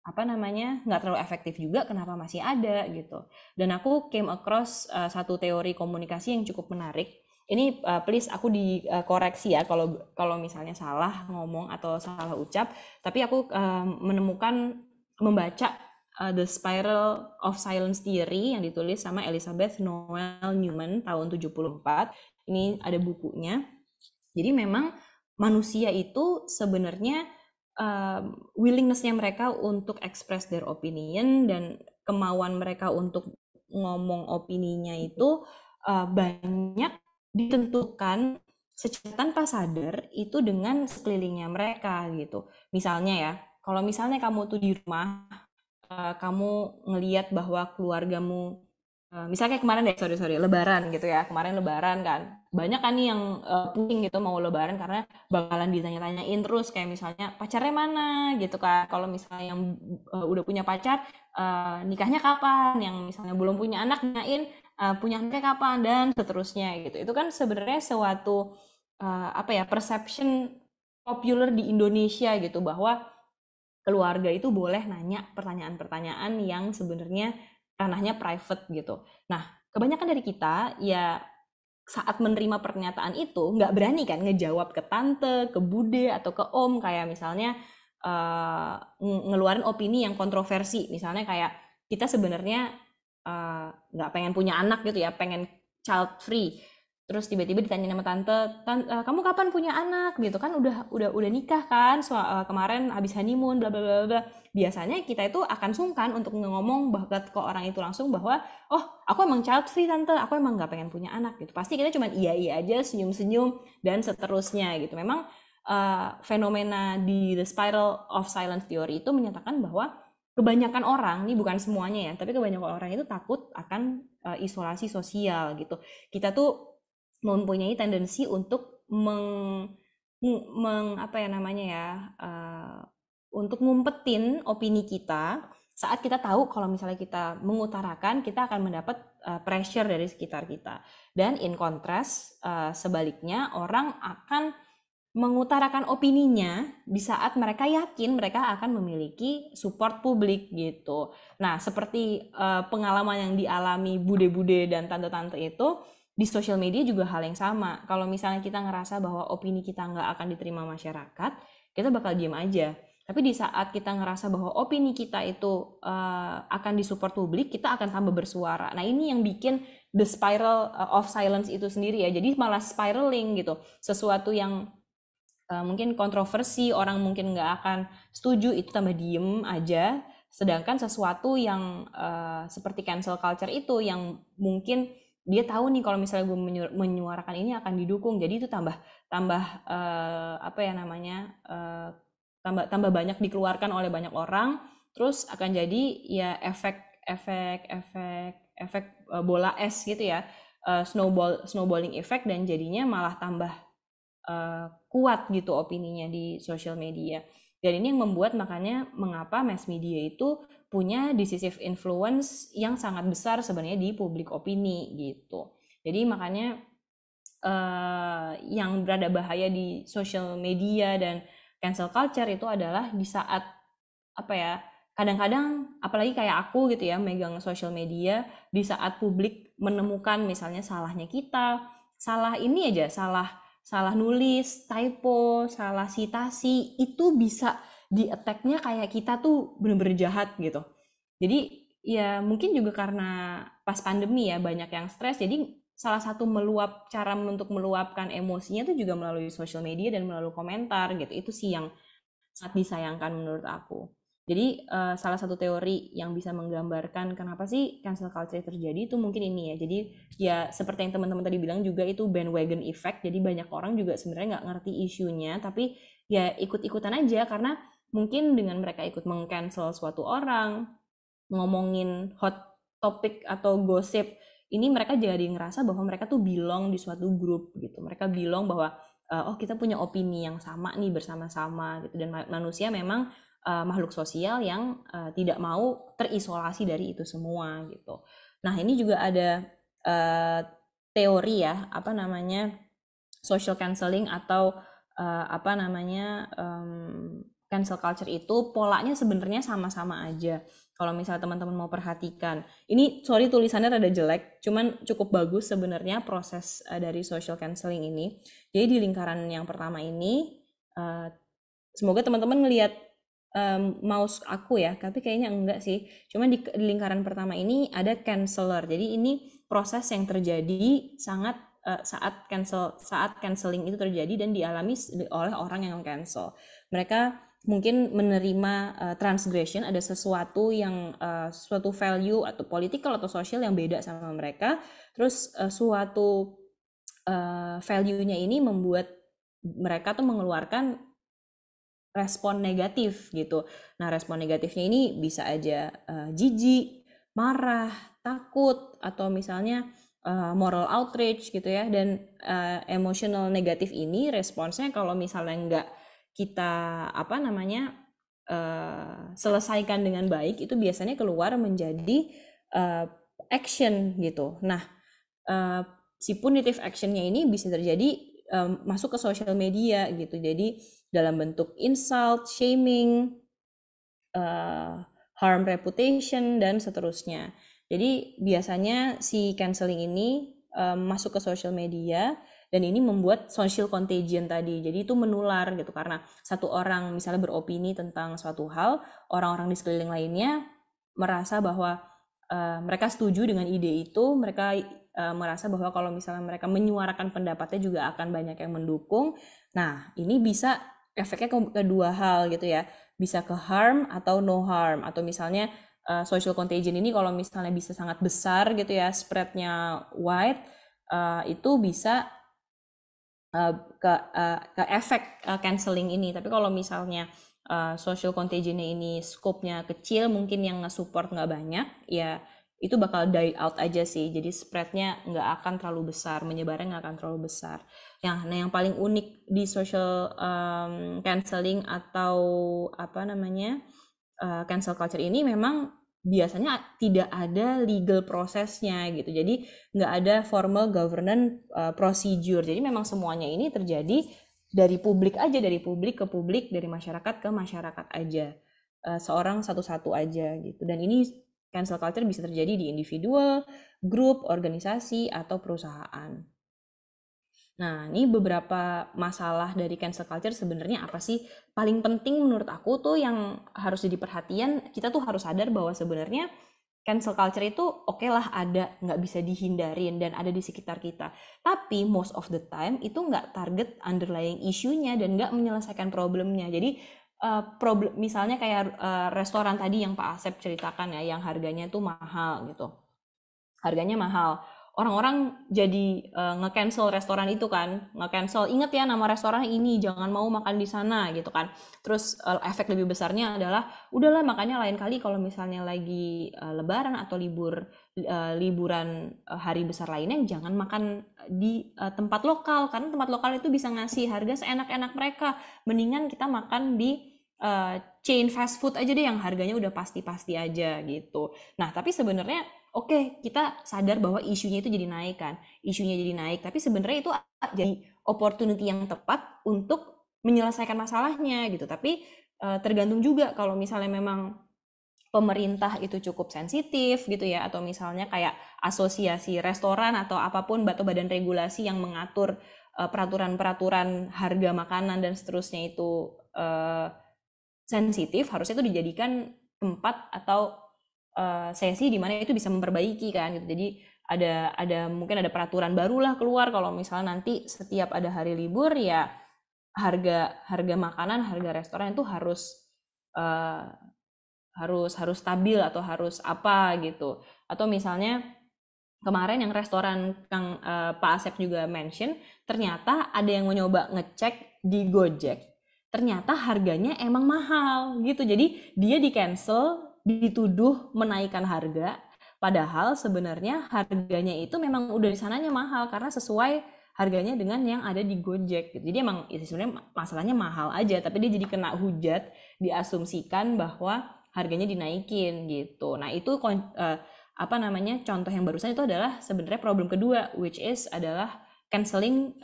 nggak terlalu efektif juga, kenapa masih ada gitu. Dan aku came across satu teori komunikasi yang cukup menarik. Ini please aku dikoreksi ya kalau misalnya salah ngomong atau salah ucap, tapi aku membaca The Spiral of Silence Theory yang ditulis sama Elizabeth Noel Newman tahun 74. Ini ada bukunya. Jadi memang manusia itu sebenarnya willingness-nya mereka untuk express their opinion dan kemauan mereka untuk ngomong opininya itu banyak ditentukan secara tanpa sadar itu dengan sekelilingnya mereka gitu. Misalnya ya, kalau misalnya kamu tuh di rumah, kamu ngelihat bahwa keluargamu, misalnya kemarin deh, lebaran gitu ya, kemarin lebaran kan, banyak kan nih yang pusing gitu mau lebaran karena bakalan ditanya-tanyain terus, kayak misalnya pacarnya mana gitu kan. Kalau misalnya yang udah punya pacar, nikahnya kapan, yang misalnya belum punya anak nanyain punya anaknya kapan, dan seterusnya gitu. Itu kan sebenarnya suatu perception populer di Indonesia gitu, bahwa keluarga itu boleh nanya pertanyaan-pertanyaan yang sebenarnya ranahnya private gitu. Nah, kebanyakan dari kita ya saat menerima pernyataan itu nggak berani kan ngejawab ke tante, ke bude, atau ke om, kayak misalnya ngeluarin opini yang kontroversi. Misalnya kayak kita sebenarnya nggak pengen punya anak gitu ya, pengen child free. Terus tiba-tiba ditanya sama tante, kamu kapan punya anak gitu kan, udah nikah kan, kemarin habis honeymoon bla bla bla bla. Biasanya kita itu akan sungkan untuk ngomong ke orang itu langsung bahwa oh aku emang child free tante, aku emang nggak pengen punya anak gitu. Pasti kita cuma iya aja, senyum-senyum dan seterusnya gitu. Memang fenomena di the spiral of silence theory itu menyatakan bahwa kebanyakan orang, ini bukan semuanya ya, tapi kebanyakan orang itu takut akan isolasi sosial gitu. Kita tuh mempunyai tendensi untuk untuk ngumpetin opini kita saat kita tahu kalau misalnya kita mengutarakan, kita akan mendapat pressure dari sekitar kita. Dan in contrast, sebaliknya orang akan mengutarakan opininya di saat mereka yakin mereka akan memiliki support publik gitu. Nah, seperti pengalaman yang dialami bude-bude dan tante-tante itu, di social media juga hal yang sama. Kalau misalnya kita ngerasa bahwa opini kita nggak akan diterima masyarakat, kita bakal diam aja. Tapi di saat kita ngerasa bahwa opini kita itu akan disupport publik, kita akan tambah bersuara. Nah, ini yang bikin the spiral of silence itu sendiri ya. Jadi malah spiraling gitu. Sesuatu yang mungkin kontroversi, orang mungkin nggak akan setuju, itu tambah diem aja. Sedangkan sesuatu yang seperti cancel culture itu, yang mungkin dia tahu nih kalau misalnya gue menyuarakan ini akan didukung, jadi itu tambah tambah banyak dikeluarkan oleh banyak orang, terus akan jadi ya efek bola es gitu ya, snowballing effect, dan jadinya malah tambah kuat gitu opininya di social media. Dan ini yang membuat makanya mengapa mass media itu punya decisive influence yang sangat besar sebenarnya di publik opini gitu. Jadi makanya yang berada bahaya di social media dan cancel culture itu adalah di saat kadang-kadang apalagi kayak aku gitu ya megang social media, di saat publik menemukan misalnya salahnya kita, salah ini aja, salah nulis, typo, salah citasi, itu bisa di attack-nya kayak kita tuh bener-bener jahat gitu. Jadi ya mungkin juga karena pas pandemi ya banyak yang stres, jadi salah satu cara untuk meluapkan emosinya itu juga melalui social media dan melalui komentar gitu. Itu sih yang sangat disayangkan menurut aku. Jadi salah satu teori yang bisa menggambarkan kenapa sih cancel culture terjadi itu mungkin ini ya. Jadi ya seperti yang teman-teman tadi bilang juga, itu bandwagon effect. Jadi banyak orang juga sebenarnya nggak ngerti isunya, tapi ya ikut-ikutan aja karena mungkin dengan mereka ikut meng-cancel suatu orang, ngomongin hot topic atau gosip, ini mereka jadi ngerasa bahwa mereka tuh belong di suatu grup gitu. Mereka belong bahwa oh kita punya opini yang sama nih bersama-sama gitu. Dan manusia memang makhluk sosial yang tidak mau terisolasi dari itu semua gitu. Nah, ini juga ada teori ya, social cancelling atau cancel culture itu polanya sebenarnya sama-sama aja. Kalau misalnya teman-teman mau perhatikan, ini sorry tulisannya rada jelek, cuman cukup bagus sebenarnya proses dari social cancelling ini. Jadi di lingkaran yang pertama ini, semoga teman-teman ngelihat mouse aku ya, tapi kayaknya enggak sih. Cuman di lingkaran pertama ini ada canceller. Jadi ini proses yang terjadi saat canceling itu terjadi dan dialami oleh orang yang cancel. Mereka mungkin menerima transgression, ada sesuatu yang suatu value atau political atau sosial yang beda sama mereka, terus suatu value-nya ini membuat mereka tuh mengeluarkan respon negatif gitu. Nah, respon negatifnya ini bisa aja jijik, marah, takut, atau misalnya moral outrage gitu ya. Dan emotional negatif ini responsnya kalau misalnya nggak kita selesaikan dengan baik, itu biasanya keluar menjadi action gitu. Nah, si punitive actionnya ini bisa terjadi masuk ke social media gitu. Jadi dalam bentuk insult, shaming, harm reputation, dan seterusnya. Jadi biasanya si canceling ini masuk ke social media, dan ini membuat social contagion tadi. Jadi itu menular gitu, karena satu orang misalnya beropini tentang suatu hal, orang-orang di sekeliling lainnya merasa bahwa mereka setuju dengan ide itu, mereka merasa bahwa kalau misalnya mereka menyuarakan pendapatnya juga akan banyak yang mendukung. Nah, ini bisa efeknya ke dua hal gitu ya, bisa ke harm atau no harm, atau misalnya social contagion ini kalau misalnya bisa sangat besar gitu ya, spreadnya wide, itu bisa ke efek canceling ini. Tapi kalau misalnya social contagionnya ini scope-nya kecil, mungkin yang nge-support nggak banyak, ya itu bakal die out aja sih. Jadi spread-nya nggak akan terlalu besar, menyebarnya nggak akan terlalu besar. Nah, yang paling unik di social canceling atau apa namanya cancel culture ini memang biasanya tidak ada legal prosesnya gitu. Jadi nggak ada formal governance procedure. Jadi memang semuanya ini terjadi dari publik aja, dari publik ke publik, dari masyarakat ke masyarakat aja. Seorang satu-satu aja gitu. Dan ini cancel culture bisa terjadi di individual, grup, organisasi, atau perusahaan. Nah, ini beberapa masalah dari cancel culture sebenarnya apa sih? Paling penting menurut aku tuh yang harus jadi perhatian, kita tuh harus sadar bahwa sebenarnya cancel culture itu oke lah ada, nggak bisa dihindarin dan ada di sekitar kita. Tapi most of the time itu nggak target underlying issue-nya dan nggak menyelesaikan problemnya. Jadi problem misalnya kayak restoran tadi yang Pak Asep ceritakan ya, yang harganya tuh mahal gitu. Harganya mahal. Orang-orang jadi nge-cancel restoran itu kan, nge-cancel, inget ya nama restoran ini, jangan mau makan di sana gitu kan. Terus efek lebih besarnya adalah, udahlah makanya lain kali kalau misalnya lagi lebaran atau liburan hari besar lainnya, jangan makan di tempat lokal, karena tempat lokal itu bisa ngasih harga seenak-enak mereka. Mendingan kita makan di chain fast food aja deh yang harganya udah pasti-pasti aja gitu. Nah, tapi sebenarnya oke, kita sadar bahwa isunya itu jadi naik kan. Isunya jadi naik, tapi sebenarnya itu jadi opportunity yang tepat untuk menyelesaikan masalahnya gitu. Tapi tergantung juga kalau misalnya memang pemerintah itu cukup sensitif gitu ya, atau misalnya kayak asosiasi restoran atau apapun atau badan regulasi yang mengatur peraturan-peraturan harga makanan dan seterusnya itu sensitif, harusnya itu dijadikan tempat atau sesi di mana itu bisa memperbaiki kan gitu. Jadi ada mungkin ada peraturan barulah keluar kalau misalnya nanti setiap ada hari libur ya harga makanan, harga restoran itu harus stabil atau harus apa gitu. Atau misalnya kemarin yang restoran yang Pak Asep juga mention, ternyata ada yang mencoba ngecek di Gojek, ternyata harganya emang mahal gitu. Jadi dia di cancel, dituduh menaikkan harga, padahal sebenarnya harganya itu memang udah di sananya mahal karena sesuai harganya dengan yang ada di Gojek gitu. Jadi emang itu sebenarnya masalahnya mahal aja, tapi dia jadi kena hujat, diasumsikan bahwa harganya dinaikin gitu. Nah, itu contoh yang barusan itu adalah sebenarnya problem kedua, which is adalah canceling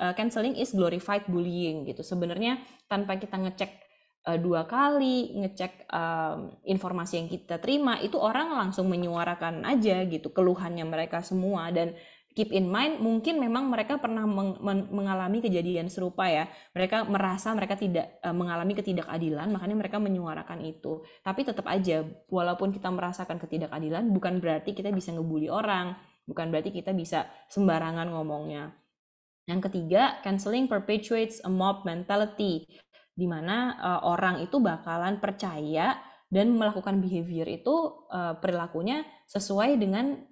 is glorified bullying gitu. Sebenarnya tanpa kita ngecek dua kali, ngecek informasi yang kita terima, itu orang langsung menyuarakan aja gitu keluhannya mereka semua. Dan keep in mind, mungkin memang mereka pernah mengalami kejadian serupa ya. Mereka merasa mereka tidak mengalami ketidakadilan, makanya mereka menyuarakan itu. Tapi tetap aja, walaupun kita merasakan ketidakadilan, bukan berarti kita bisa ngebully orang, bukan berarti kita bisa sembarangan ngomongnya. Yang ketiga, canceling perpetuates a mob mentality, di mana orang itu bakalan percaya dan melakukan behavior itu perilakunya sesuai dengan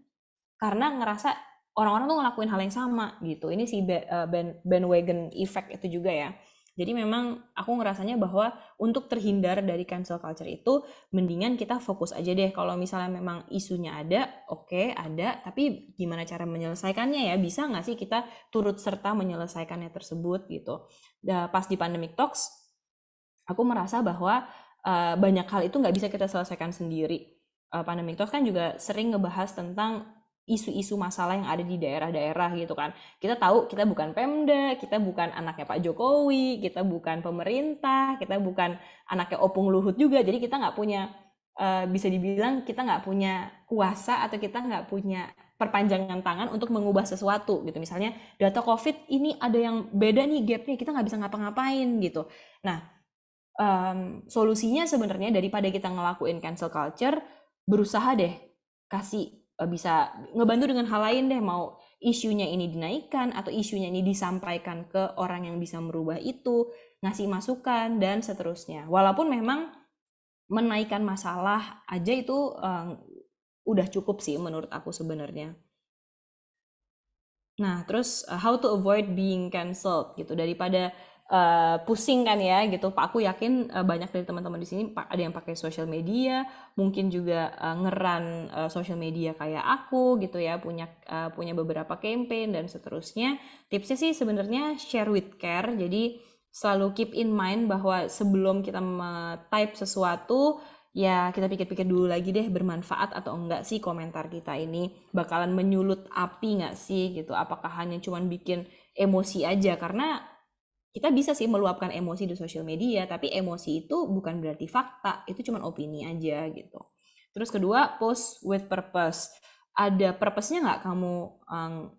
karena ngerasa orang-orang tuh ngelakuin hal yang sama gitu. Ini si bandwagon effect itu juga ya. Jadi memang aku ngerasanya bahwa untuk terhindar dari cancel culture itu mendingan kita fokus aja deh. Kalau misalnya memang isunya ada, oke, ada, tapi gimana cara menyelesaikannya ya? Bisa nggak sih kita turut serta menyelesaikannya tersebut gitu. Pas di Pandemic Talks, aku merasa bahwa banyak hal itu nggak bisa kita selesaikan sendiri. Pandemic Talks kan juga sering ngebahas tentang isu-isu masalah yang ada di daerah-daerah gitu kan. Kita tahu kita bukan Pemda, kita bukan anaknya Pak Jokowi, kita bukan pemerintah, kita bukan anaknya Opung Luhut juga. Jadi kita nggak punya, bisa dibilang kita nggak punya kuasa atau kita nggak punya perpanjangan tangan untuk mengubah sesuatu gitu. Misalnya data COVID ini ada yang beda nih gapnya, kita nggak bisa ngapa-ngapain gitu. Nah, solusinya sebenarnya daripada kita ngelakuin cancel culture, berusaha deh kasih bisa ngebantu dengan hal lain deh, mau isunya ini dinaikkan atau isunya ini disampaikan ke orang yang bisa merubah itu, ngasih masukan dan seterusnya. Walaupun memang menaikkan masalah aja itu udah cukup sih menurut aku sebenarnya. Nah, terus how to avoid being cancelled gitu, daripada pusing kan ya gitu. Pak, aku yakin banyak dari teman-teman di sini ada yang pakai social media, mungkin juga ngeran social media kayak aku gitu ya, punya beberapa campaign dan seterusnya. Tipsnya sih sebenarnya share with care. Jadi selalu keep in mind bahwa sebelum kita type sesuatu, ya kita pikir-pikir dulu lagi deh, bermanfaat atau enggak sih komentar kita ini, bakalan menyulut api nggak sih gitu, apakah hanya cuman bikin emosi aja. Karena kita bisa sih meluapkan emosi di sosial media, tapi emosi itu bukan berarti fakta, itu cuman opini aja gitu. Terus kedua, post with purpose. Ada purpose-nya nggak kamu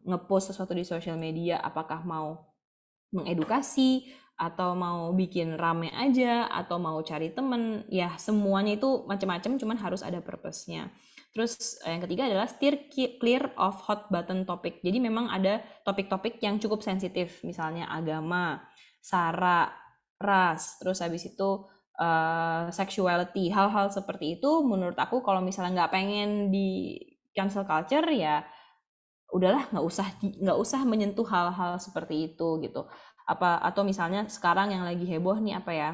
ngepost sesuatu di sosial media? Apakah mau mengedukasi, atau mau bikin rame aja, atau mau cari temen? Ya semuanya itu macam-macam, cuman harus ada purpose-nya. Terus yang ketiga adalah steer clear of hot button topic. Jadi memang ada topik-topik yang cukup sensitif, misalnya agama, sara, ras, terus habis itu sexuality, hal-hal seperti itu. Menurut aku kalau misalnya nggak pengen di cancel culture, ya udahlah, nggak usah menyentuh hal-hal seperti itu gitu. Atau misalnya sekarang yang lagi heboh nih apa ya,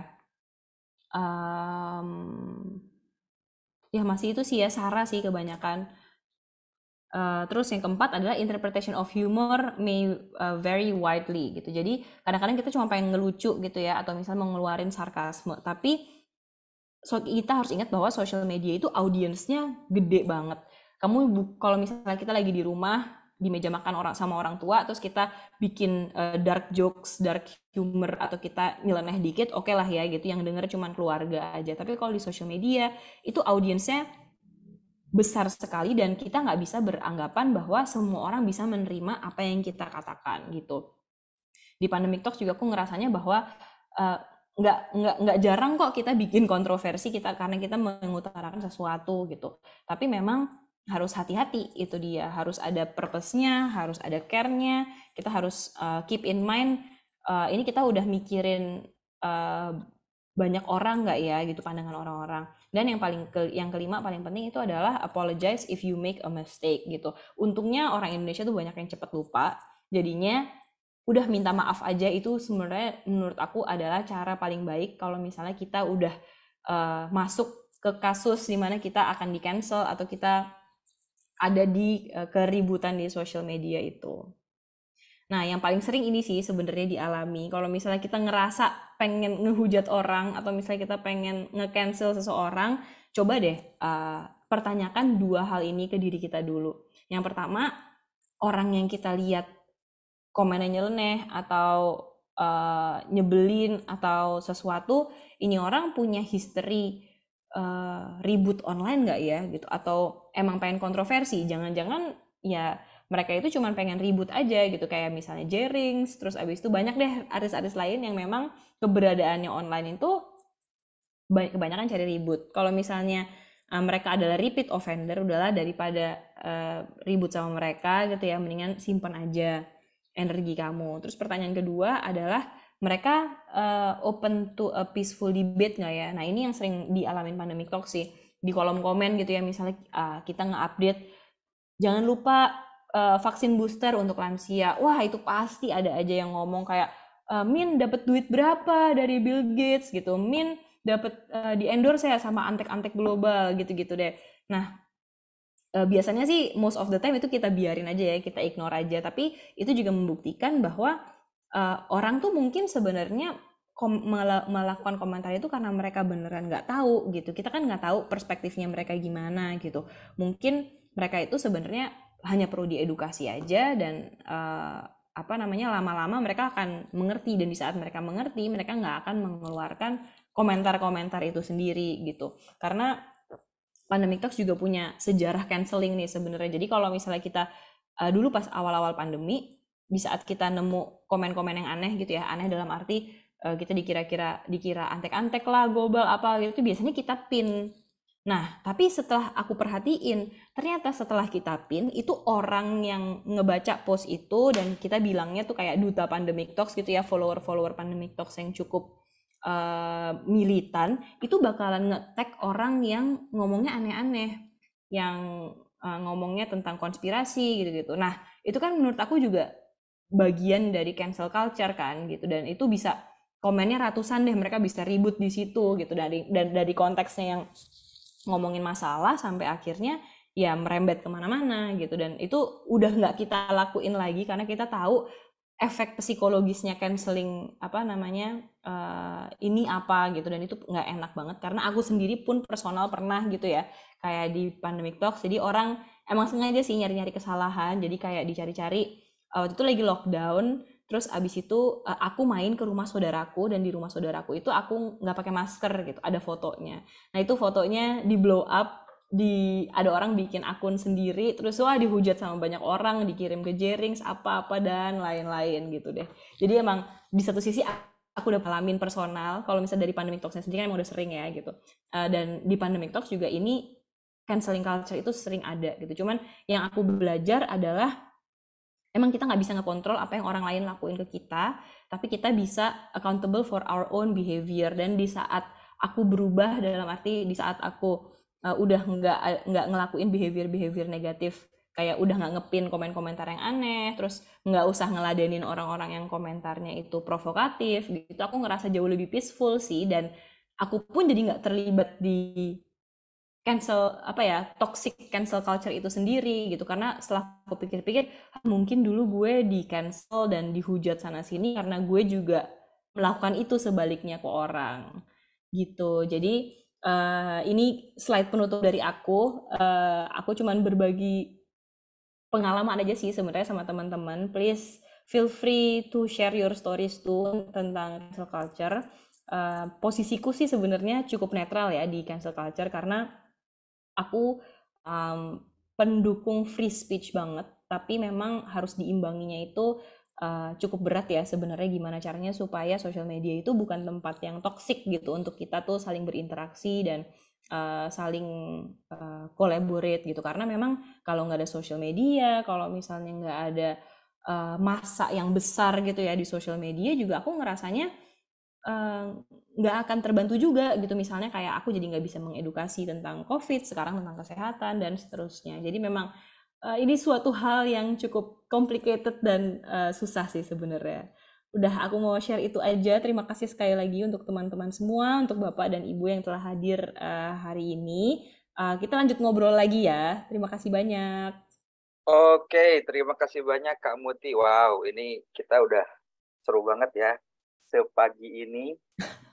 ya masih itu sih ya, sara sih kebanyakan. Terus yang keempat adalah interpretation of humor may vary widely gitu. Jadi kadang-kadang kita cuma pengen ngelucu gitu ya, atau misalnya mengeluarin sarkasme, tapi kita harus ingat bahwa social media itu audiensnya gede banget. Kalau misalnya kita lagi di rumah di meja makan sama orang tua, terus kita bikin dark jokes, dark humor, atau kita nyeleneh dikit, oke lah ya gitu, yang denger cuma keluarga aja. Tapi kalau di social media itu audiensnya besar sekali, dan kita nggak bisa beranggapan bahwa semua orang bisa menerima apa yang kita katakan gitu. Di Pandemic Talks juga aku ngerasanya bahwa nggak jarang kok kita bikin kontroversi karena kita mengutarakan sesuatu gitu. Tapi memang harus hati-hati, itu dia, harus ada purpose-nya, harus ada care-nya. Kita harus keep in mind, ini kita udah mikirin banyak orang nggak ya gitu, pandangan orang-orang. Dan yang kelima paling penting itu adalah apologize if you make a mistake gitu. Untungnya orang Indonesia tuh banyak yang cepat lupa, jadinya udah minta maaf aja. Itu sebenarnya menurut aku adalah cara paling baik kalau misalnya kita udah masuk ke kasus dimana kita akan di cancel atau kita ada di keributan di social media itu. Nah, yang paling sering ini sih sebenarnya dialami. Kalau misalnya kita ngerasa pengen ngehujat orang, atau misalnya kita pengen nge-cancel seseorang, coba deh pertanyakan dua hal ini ke diri kita dulu. Yang pertama, orang yang kita lihat komennya nyeleneh atau nyebelin atau sesuatu, ini orang punya history ribut online nggak ya gitu, atau emang pengen kontroversi? Jangan-jangan ya mereka itu cuma pengen ribut aja gitu, kayak misalnya Jerings, terus abis itu banyak deh artis-artis lain yang memang keberadaannya online itu kebanyakan cari ribut. Kalau misalnya mereka adalah repeat offender, udahlah daripada ribut sama mereka gitu ya, mendingan simpan aja energi kamu. Terus pertanyaan kedua adalah, mereka open to a peaceful debate nggak ya? Nah ini yang sering dialamin Pandemic Talks sih, di kolom komen gitu ya, misalnya kita nge-update, jangan lupa vaksin booster untuk lansia. Wah itu pasti ada aja yang ngomong kayak, Min dapat duit berapa dari Bill Gates gitu, Min dapat di endorse ya sama antek-antek global gitu-gitu deh. Nah biasanya sih most of the time itu kita biarin aja ya, kita ignore aja. Tapi itu juga membuktikan bahwa orang tuh mungkin sebenarnya melakukan komentar itu karena mereka beneran nggak tahu gitu. Kita kan nggak tahu perspektifnya mereka gimana gitu. Mungkin mereka itu sebenarnya hanya perlu diedukasi aja dan lama-lama mereka akan mengerti, dan di saat mereka mengerti mereka nggak akan mengeluarkan komentar-komentar itu sendiri gitu. Karena Pandemic Talks juga punya sejarah canceling nih sebenarnya. Jadi kalau misalnya kita dulu pas awal-awal pandemi, di saat kita nemu komen-komen yang aneh gitu ya, aneh dalam arti kita dikira antek-antek lah, global apa gitu, itu biasanya kita pin. Nah, tapi setelah aku perhatiin, ternyata setelah kita pin, itu orang yang ngebaca post itu, dan kita bilangnya tuh kayak duta Pandemic Talks gitu ya, follower-follower Pandemic Talks yang cukup militan, itu bakalan nge-tag orang yang ngomongnya aneh-aneh, yang ngomongnya tentang konspirasi gitu-gitu. Nah, itu kan menurut aku juga bagian dari cancel culture kan gitu, dan itu bisa komennya ratusan deh, mereka bisa ribut di situ gitu, dari konteksnya yang ngomongin masalah sampai akhirnya ya merembet kemana-mana gitu, dan itu udah nggak kita lakuin lagi karena kita tahu efek psikologisnya canceling ini apa gitu, dan itu nggak enak banget. Karena aku sendiri pun personal pernah gitu ya, kayak di Pandemic Talks, jadi orang emang sengaja sih nyari-nyari kesalahan, jadi kayak dicari-cari. Waktu itu lagi lockdown, terus abis itu aku main ke rumah saudaraku, dan di rumah saudaraku itu aku nggak pakai masker gitu, ada fotonya. Nah itu fotonya di blow up, ada orang bikin akun sendiri, terus wah dihujat sama banyak orang, dikirim ke Jerings apa-apa dan lain-lain gitu deh. Jadi emang di satu sisi aku udah ngalamin personal, kalau misalnya dari Pandemic Talks sendiri kan emang udah sering ya gitu. Dan di Pandemic Talks juga ini canceling culture itu sering ada gitu. Cuman yang aku belajar adalah emang kita nggak bisa ngekontrol apa yang orang lain lakuin ke kita, tapi kita bisa accountable for our own behavior. Dan di saat aku berubah, dalam arti di saat aku udah nggak ngelakuin behavior negatif, kayak udah nggak ngepin komen-komentar yang aneh, terus nggak usah ngeladenin orang-orang yang komentarnya itu provokatif gitu, aku ngerasa jauh lebih peaceful sih, dan aku pun jadi nggak terlibat di toxic cancel culture itu sendiri gitu. Karena setelah aku pikir-pikir, mungkin dulu gue di cancel dan dihujat sana sini karena gue juga melakukan itu sebaliknya ke orang gitu. Jadi ini slide penutup dari aku. Aku cuman berbagi pengalaman aja sih sebenarnya sama teman-teman. Please feel free to share your stories too tentang cancel culture. Posisiku sih sebenarnya cukup netral ya di cancel culture, karena aku pendukung free speech banget, tapi memang harus diimbanginya itu cukup berat ya sebenarnya, gimana caranya supaya sosial media itu bukan tempat yang toksik gitu untuk kita tuh saling berinteraksi dan saling collaborate gitu. Karena memang kalau nggak ada sosial media, kalau misalnya nggak ada masa yang besar gitu ya di sosial media, juga aku ngerasanya nggak akan terbantu juga gitu. Misalnya kayak aku jadi nggak bisa mengedukasi tentang COVID sekarang, tentang kesehatan dan seterusnya. Jadi memang ini suatu hal yang cukup complicated dan susah sih sebenarnya. Udah, aku mau share itu aja. Terima kasih sekali lagi untuk teman-teman semua, untuk Bapak dan Ibu yang telah hadir hari ini. Kita lanjut ngobrol lagi ya. Terima kasih banyak. Oke, terima kasih banyak Kak Muti. Wow, ini kita udah seru banget ya. Sepagi ini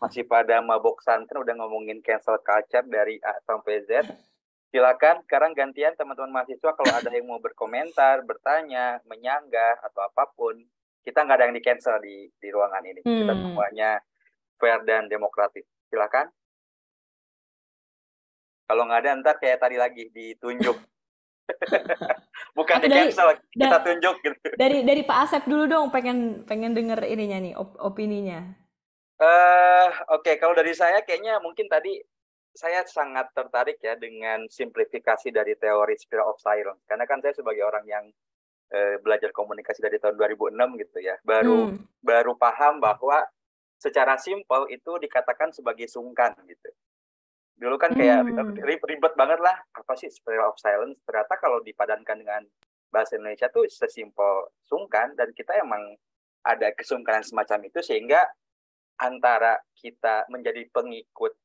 masih pada mabok santan udah ngomongin cancel culture dari A sampai Z. Silakan sekarang gantian teman-teman mahasiswa, kalau ada yang mau berkomentar, bertanya, menyanggah atau apapun, kita nggak ada yang di cancel di ruangan ini. Kita semuanya fair dan demokratis. Silakan. Kalau nggak ada ntar kayak tadi lagi ditunjuk. Bukan di cancel, kita tunjuk gitu. Dari Pak Asep dulu dong, pengen denger ininya nih, opininya. Oke, kalau dari saya kayaknya mungkin tadi saya sangat tertarik ya dengan simplifikasi dari teori Spiral of Silence. Karena kan saya sebagai orang yang belajar komunikasi dari tahun 2006 gitu ya, baru paham bahwa secara simpel itu dikatakan sebagai sungkan gitu. Dulu kan kayak ribet banget lah, apa sih Spiral of Silence? Ternyata kalau dipadankan dengan bahasa Indonesia tuh sesimpel sungkan, dan kita emang ada kesungkanan semacam itu, sehingga antara kita menjadi pengikut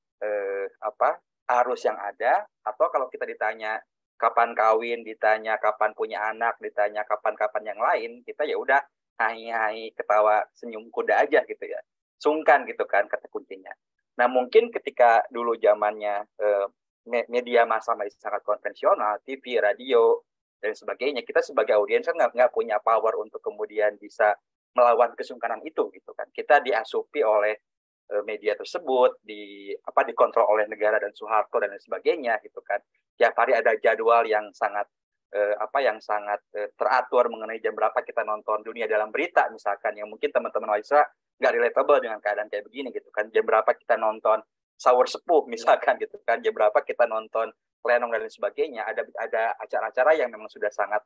arus yang ada, atau kalau kita ditanya kapan kawin, ditanya kapan punya anak, ditanya kapan-kapan yang lain, kita ya udah hai ketawa senyum kuda aja gitu ya. Sungkan gitu kan kata kuncinya. Nah, mungkin ketika dulu zamannya media massa masih sangat konvensional, TV, radio, dan sebagainya. Kita sebagai audiens kan nggak punya power untuk kemudian bisa melawan kesungkanan itu gitu kan. Kita diasupi oleh media tersebut, dikontrol oleh negara dan Soeharto dan sebagainya gitu kan. Tiap hari ada jadwal yang sangat teratur mengenai jam berapa kita nonton Dunia Dalam Berita misalkan, yang mungkin teman-teman mahasiswa nggak relatable dengan keadaan kayak begini gitu kan. Jam berapa kita nonton Sahur Sepuh misalkan gitu kan, jam berapa kita nonton Lenong dan lain sebagainya. Ada acara-acara yang memang sudah sangat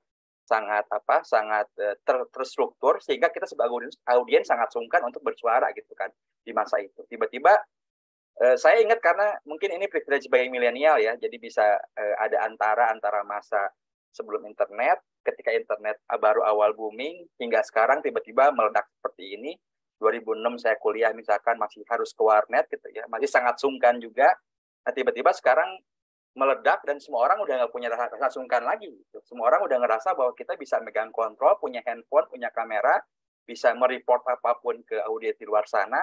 terstruktur sehingga kita sebagai audiens sangat sungkan untuk bersuara gitu kan di masa itu. Tiba-tiba saya ingat karena mungkin ini privilege sebagai milenial ya, jadi bisa ada antara masa sebelum internet, ketika internet baru awal booming, hingga sekarang tiba-tiba meledak seperti ini. 2006 saya kuliah misalkan masih harus ke warnet gitu ya, masih sangat sungkan juga. Nah tiba-tiba sekarang meledak dan semua orang udah nggak punya rasa sungkan lagi gitu. Semua orang udah ngerasa bahwa kita bisa megang kontrol, punya handphone, punya kamera, bisa mereport apapun ke audiens di luar sana,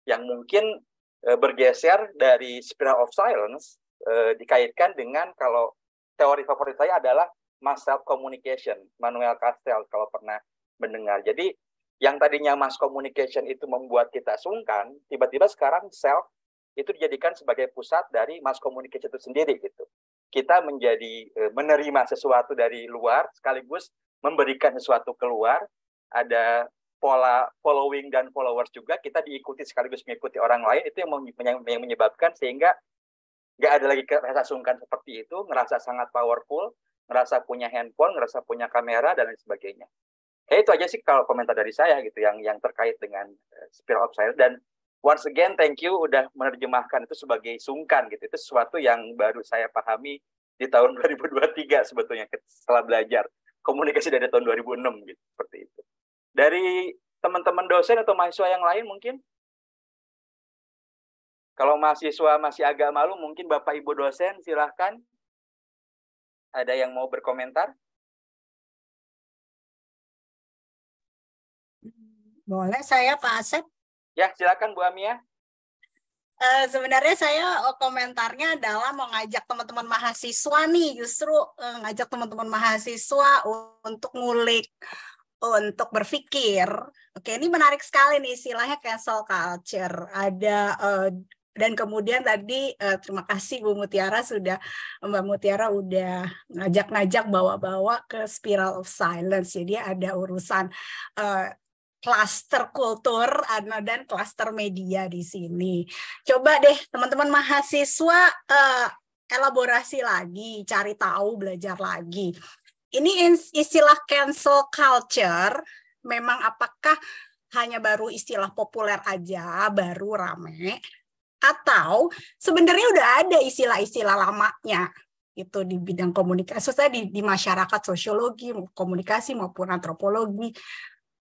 yang mungkin bergeser dari spiral of silence, dikaitkan dengan, kalau teori favorit saya adalah mass self communication, Manuel Castells kalau pernah mendengar. Jadi yang tadinya mass communication itu membuat kita sungkan, tiba-tiba sekarang self itu dijadikan sebagai pusat dari mass communication itu sendiri gitu. Kita menjadi menerima sesuatu dari luar sekaligus memberikan sesuatu keluar. Ada pola following dan followers juga, kita diikuti sekaligus mengikuti orang lain. Itu yang menyebabkan sehingga nggak ada lagi rasa sungkan seperti itu, ngerasa sangat powerful, ngerasa punya handphone, ngerasa punya kamera dan lain sebagainya. Itu aja sih kalau komentar dari saya gitu yang terkait dengan spiral of silence. Dan once again, thank you udah menerjemahkan itu sebagai sungkan gitu. Itu sesuatu yang baru saya pahami di tahun 2023 sebetulnya setelah belajar komunikasi dari tahun 2006 gitu, seperti itu. Dari teman-teman dosen atau mahasiswa yang lain mungkin? Kalau mahasiswa masih agak malu, mungkin Bapak Ibu dosen silahkan. Ada yang mau berkomentar? Boleh saya Pak Asep? Ya, silakan Bu Amia. Sebenarnya saya komentarnya adalah mau ngajak teman-teman mahasiswa nih, justru ngajak teman-teman mahasiswa untuk ngulik, untuk berpikir. Oke, ini menarik sekali nih istilahnya cancel culture. Ada dan kemudian tadi terima kasih Mbak Mutiara udah ngajak-ngajak bawa-bawa ke spiral of silence. Jadi ada urusan klaster kultur dan klaster media di sini. Coba deh teman-teman mahasiswa elaborasi lagi, cari tahu, belajar lagi. Ini istilah cancel culture memang apakah hanya baru istilah populer aja, baru rame, atau sebenarnya udah ada istilah-istilah lamanya itu di bidang komunikasi, maksudnya di masyarakat sosiologi, komunikasi maupun antropologi.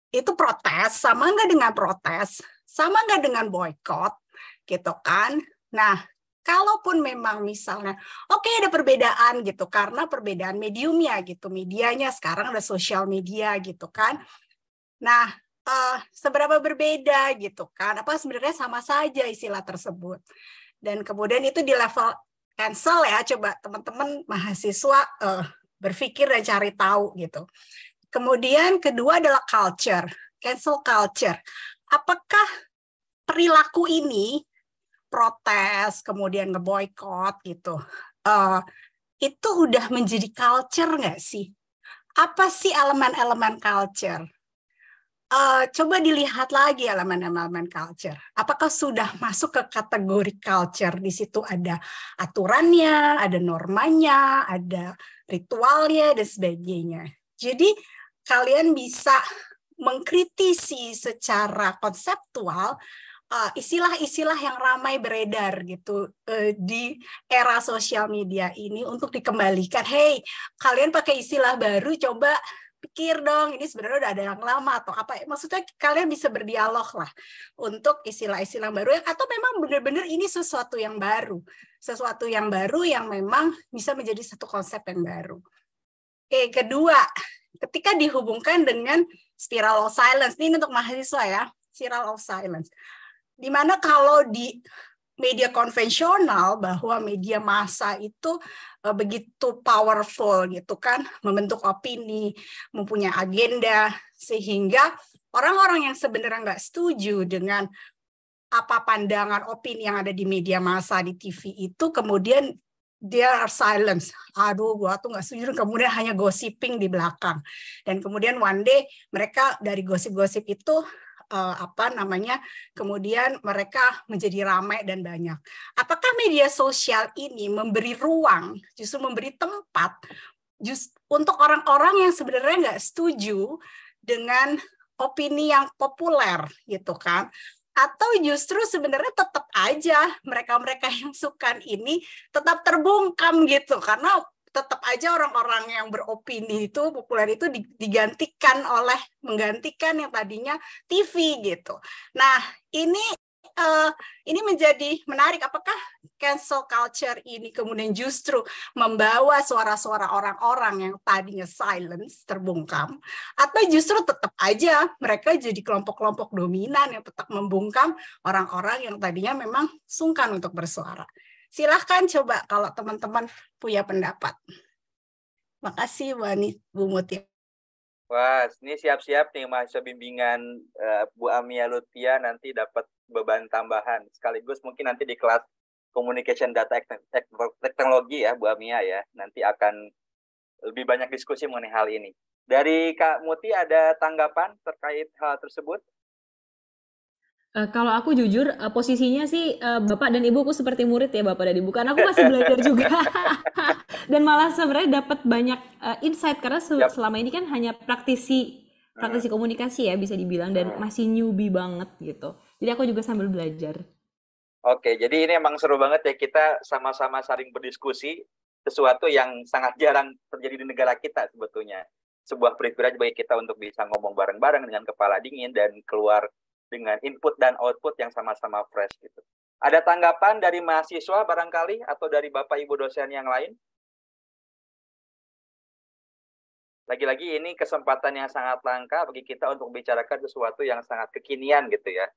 Itu protes, sama nggak dengan protes, sama nggak dengan boykot, gitu kan. Nah, kalaupun memang misalnya, oke, ada perbedaan gitu, karena perbedaan mediumnya gitu, medianya sekarang ada sosial media gitu kan. Nah, seberapa berbeda gitu kan, apa sebenarnya sama saja istilah tersebut. Dan kemudian itu di level cancel ya, coba teman-teman mahasiswa berpikir dan cari tahu gitu. Kemudian kedua adalah culture, cancel culture. Apakah perilaku ini, protes, kemudian ngeboikot gitu, itu udah menjadi culture nggak sih? Apa sih elemen-elemen culture? Coba dilihat lagi elemen-elemen culture. Apakah sudah masuk ke kategori culture? Di situ ada aturannya, ada normanya, ada ritualnya, dan sebagainya. Jadi kalian bisa mengkritisi secara konseptual istilah-istilah yang ramai beredar gitu di era sosial media ini untuk dikembalikan. Hey, kalian pakai istilah baru, coba pikir dong, ini sebenarnya udah ada yang lama atau apa. Maksudnya kalian bisa berdialog lah untuk istilah-istilah baru, atau memang benar-benar ini sesuatu yang baru. Sesuatu yang baru yang memang bisa menjadi satu konsep yang baru. Oke, kedua, ketika dihubungkan dengan spiral of silence, ini untuk mahasiswa ya, spiral of silence. Dimana kalau di media konvensional, bahwa media massa itu begitu powerful gitu kan, membentuk opini, mempunyai agenda, sehingga orang-orang yang sebenarnya nggak setuju dengan apa pandangan opini yang ada di media massa di TV itu, kemudian dia silence. Aduh, gua tuh nggak setuju. Kemudian hanya gossiping di belakang. Dan kemudian one day mereka dari gosip-gosip itu kemudian mereka menjadi ramai dan banyak. Apakah media sosial ini memberi ruang, justru memberi tempat untuk orang-orang yang sebenarnya nggak setuju dengan opini yang populer gitu kan? Atau justru sebenarnya tetap aja mereka-mereka yang suka ini tetap terbungkam gitu, karena tetap aja orang-orang yang beropini itu populer itu menggantikan yang tadinya TV gitu. Nah, ini menjadi menarik. Apakah cancel culture ini kemudian justru membawa suara-suara orang-orang yang tadinya silence terbungkam, atau justru tetap aja mereka jadi kelompok-kelompok dominan yang tetap membungkam orang-orang yang tadinya memang sungkan untuk bersuara? Silahkan coba kalau teman-teman punya pendapat. Makasih Bu Muti. Wah, ini siap-siap nih mahasiswa bimbingan Bu Amia Lutfia nanti dapat beban tambahan. Sekaligus mungkin nanti di kelas Communication Data Teknologi ya Bu Amia ya. Nanti akan lebih banyak diskusi mengenai hal ini. Dari Kak Muti ada tanggapan terkait hal tersebut? Kalau aku jujur, posisinya sih Bapak dan Ibu aku seperti murid ya Bapak dan Ibu, karena aku masih belajar juga. Dan malah sebenarnya dapat banyak insight, karena selama ini kan hanya praktisi komunikasi ya bisa dibilang, dan masih newbie banget gitu. Jadi aku juga sambil belajar. Oke, jadi ini emang seru banget ya, kita sama-sama saling berdiskusi, sesuatu yang sangat jarang terjadi di negara kita sebetulnya. Sebuah privilege bagi kita untuk bisa ngomong bareng-bareng dengan kepala dingin dan keluar dengan input dan output yang sama-sama fresh gitu. Ada tanggapan dari mahasiswa barangkali atau dari Bapak Ibu dosen yang lain? Lagi-lagi ini kesempatan yang sangat langka bagi kita untuk membicarakan sesuatu yang sangat kekinian gitu ya.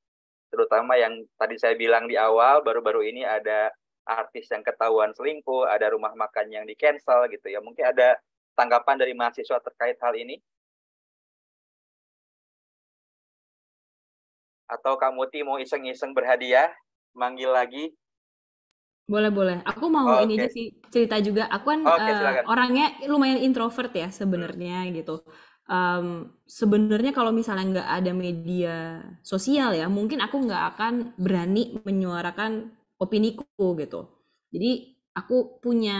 Terutama yang tadi saya bilang di awal, baru-baru ini ada artis yang ketahuan selingkuh, ada rumah makan yang di-cancel gitu ya. Mungkin ada tanggapan dari mahasiswa terkait hal ini? Atau Kak Muti mau iseng-iseng berhadiah, manggil lagi? Boleh. Aku mau ini aja sih, cerita juga. Aku kan orangnya lumayan introvert ya sebenarnya gitu. Sebenarnya kalau misalnya nggak ada media sosial ya, mungkin aku nggak akan berani menyuarakan opiniku gitu. Jadi aku punya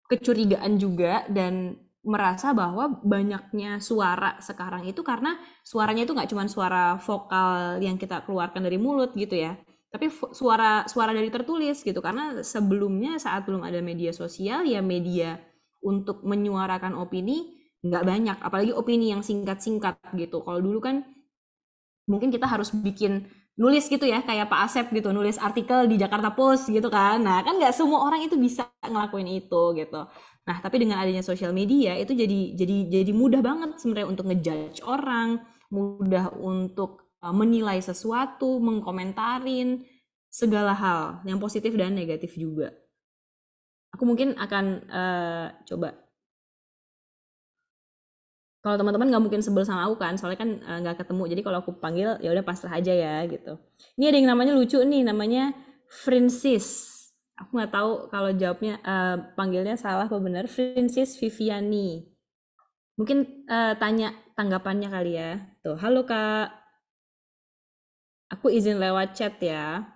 kecurigaan juga dan merasa bahwa banyaknya suara sekarang itu karena suaranya itu nggak cuma suara vokal yang kita keluarkan dari mulut gitu ya, tapi suara dari tertulis gitu. Karena sebelumnya saat belum ada media sosial ya, media untuk menyuarakan opini nggak banyak, apalagi opini yang singkat-singkat gitu. Kalau dulu kan mungkin kita harus nulis gitu ya, kayak Pak Asep gitu, nulis artikel di Jakarta Post gitu kan. Nah kan nggak semua orang itu bisa ngelakuin itu gitu. Nah tapi dengan adanya sosial media itu jadi mudah banget sebenarnya untuk ngejudge orang, mudah untuk menilai sesuatu, mengkomentarin segala hal yang positif dan negatif juga. Aku mungkin akan coba. Kalau teman-teman nggak mungkin sebel sama aku kan, soalnya kan nggak ketemu. Jadi kalau aku panggil ya udah pasrah aja ya gitu. Ini ada yang namanya lucu nih, namanya Francis. Aku nggak tahu kalau jawabnya panggilnya salah apa benar. Francis Viviani. Mungkin tanya tanggapannya kali ya. Tuh, halo Kak. Aku izin lewat chat ya.